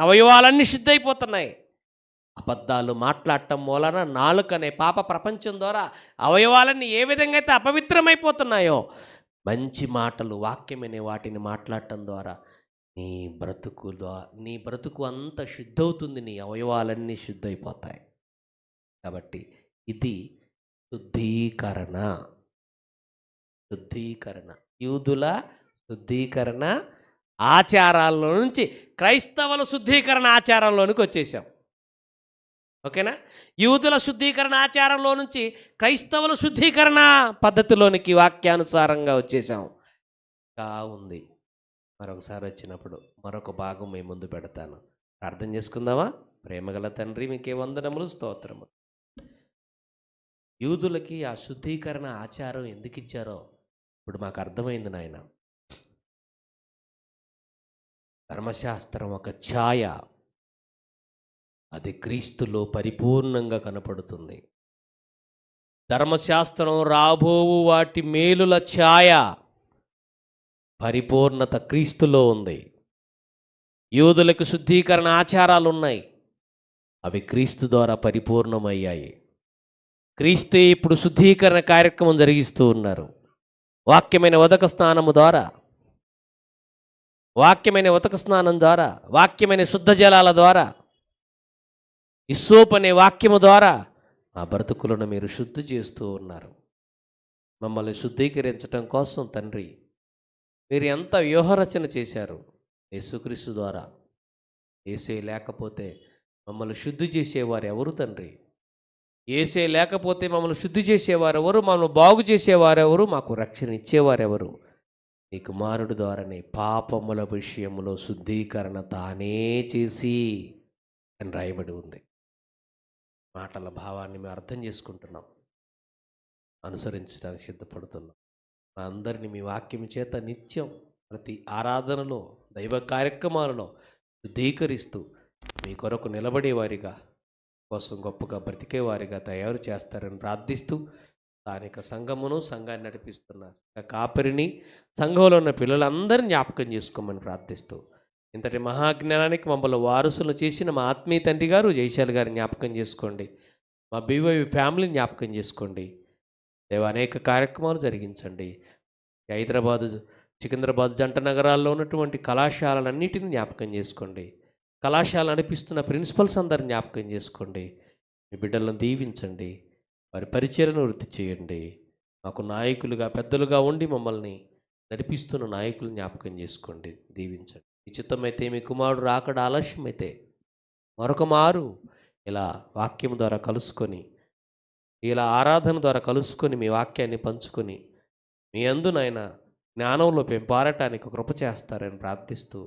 అవయవాలన్నీ శుద్ధైపోతున్నాయి. అబద్ధాలు మాట్లాడటం వలన నాలుకనే పాప ప్రపంచం ద్వారా అవయవాలన్నీ ఏ విధంగా అయితే అపవిత్రమైపోతున్నాయో, మంచి మాటలు వాక్యమనే వాటిని మాట్లాడటం ద్వారా నీ బ్రతుకు అంత శుద్ధవుతుంది, నీ అవయవాలన్నీ శుద్ధైపోతాయి. కాబట్టి ఇది శుద్ధీకరణ. యూదుల శుద్ధీకరణ ఆచారాల్లో నుంచి క్రైస్తవుల శుద్ధీకరణ ఆచారంలోనికి వచ్చేసాం. ఓకేనా? యూదుల శుద్ధీకరణ ఆచారంలో నుంచి క్రైస్తవుల శుద్ధీకరణ పద్ధతిలోనికి వాక్యానుసారంగా వచ్చేసాం. ఇంకా ఉంది, మరొకసారి వచ్చినప్పుడు మరొక భాగం మీ ముందు పెడతాను. ప్రార్థన చేసుకుందామా? ప్రేమగల తండ్రి, మీకే వందనములు, స్తోత్రము. యూదులకి ఆ శుద్ధీకరణ ఆచారం ఎందుకు ఇచ్చారో ఇప్పుడు మాకు అర్థమైంది నాయన. ధర్మశాస్త్రం ఒక ఛాయ, అది క్రీస్తులో పరిపూర్ణంగా కనపడుతుంది. ధర్మశాస్త్రం రాబోవు వాటి మేలుల ఛాయ, పరిపూర్ణత క్రీస్తులో ఉంది. యూదులకు శుద్ధీకరణ ఆచారాలు ఉన్నాయి, అవి క్రీస్తు ద్వారా పరిపూర్ణమయ్యాయి. క్రీస్తు ఇప్పుడు శుద్ధీకరణ కార్యక్రమం జరిగిస్తూ ఉన్నారు. వాక్యమైన ఉదక స్నానం ద్వారా, వాక్యమైన శుద్ధ జలాల ద్వారా, ఇస్సోపు అనే వాక్యము ద్వారా మా బ్రతుకులను మీరు శుద్ధి చేస్తూ ఉన్నారు. మమ్మల్ని శుద్ధీకరించడం కోసం తండ్రి మీరు ఎంత వ్యూహరచన చేశారు. యేసుక్రీస్తు ద్వారా. యేసే లేకపోతే మమ్మల్ని శుద్ధి చేసేవారు ఎవరు తండ్రి? యేసే లేకపోతే మమ్మల్ని శుద్ధి చేసేవారు ఎవరు? మమ్మల్ని బాగు చేసేవారెవరు? మాకు రక్షణ ఇచ్చేవారెవరు? నీ కుమారుడు ద్వారానే పాపముల విషయంలో శుద్ధీకరణ తానే చేసి అని రాయబడి ఉంది. మాటల భావాన్ని మేము అర్థం చేసుకుంటున్నాం, అనుసరించడానికి సిద్ధపడుతున్నాం. మా అందరినీ మీ వాక్యం చేత నిత్యం ప్రతి ఆరాధనలో, దైవ కార్యక్రమాలలో శుద్ధీకరిస్తూ మీ కొరకు నిలబడేవారిగా, కోసం గొప్పగా బ్రతికేవారిగా తయారు చేస్తారని ప్రార్థిస్తూ, స్థానిక సంఘాన్ని నడిపిస్తున్న కాపరిని, సంఘంలో ఉన్న పిల్లలందరినీ జ్ఞాపకం చేసుకోమని ప్రార్థిస్తూ, ఇంతటి మహాజ్ఞానానికి మమ్మల్ని వారసులు చేసిన మా ఆత్మీయ తండ్రి గారు జయశాలి గారిని జ్ఞాపకం చేసుకోండి. మా బీవై ఫ్యామిలీని జ్ఞాపకం చేసుకోండి. దేవా, అనేక కార్యక్రమాలు జరిగించండి. హైదరాబాదు, సికింద్రాబాద్ జంట నగరాల్లో ఉన్నటువంటి కళాశాలలన్నిటిని జ్ఞాపకం చేసుకోండి. కళాశాల నడిపిస్తున్న ప్రిన్సిపల్స్ అందరిని జ్ఞాపకం చేసుకోండి. మీ బిడ్డలను దీవించండి. వారి పరిచర్యను వృద్ధి చేయండి. మాకు నాయకులుగా, పెద్దలుగా ఉండి మమ్మల్ని నడిపిస్తున్న నాయకులు జ్ఞాపకం చేసుకోండి, దీవించండి. ఈ చిత్తమైతే మీ కుమారుడు రాకడ ఆలస్యమైతే మరొక మారు ఇలా వాక్యం ద్వారా కలుసుకొని, ఇలా ఆరాధన ద్వారా కలుసుకొని మీ వాక్యాన్ని పంచుకొని మీ యందు నాయన జ్ఞానంలో పెంపారటానికి కృప చేస్తారని ప్రార్థిస్తూ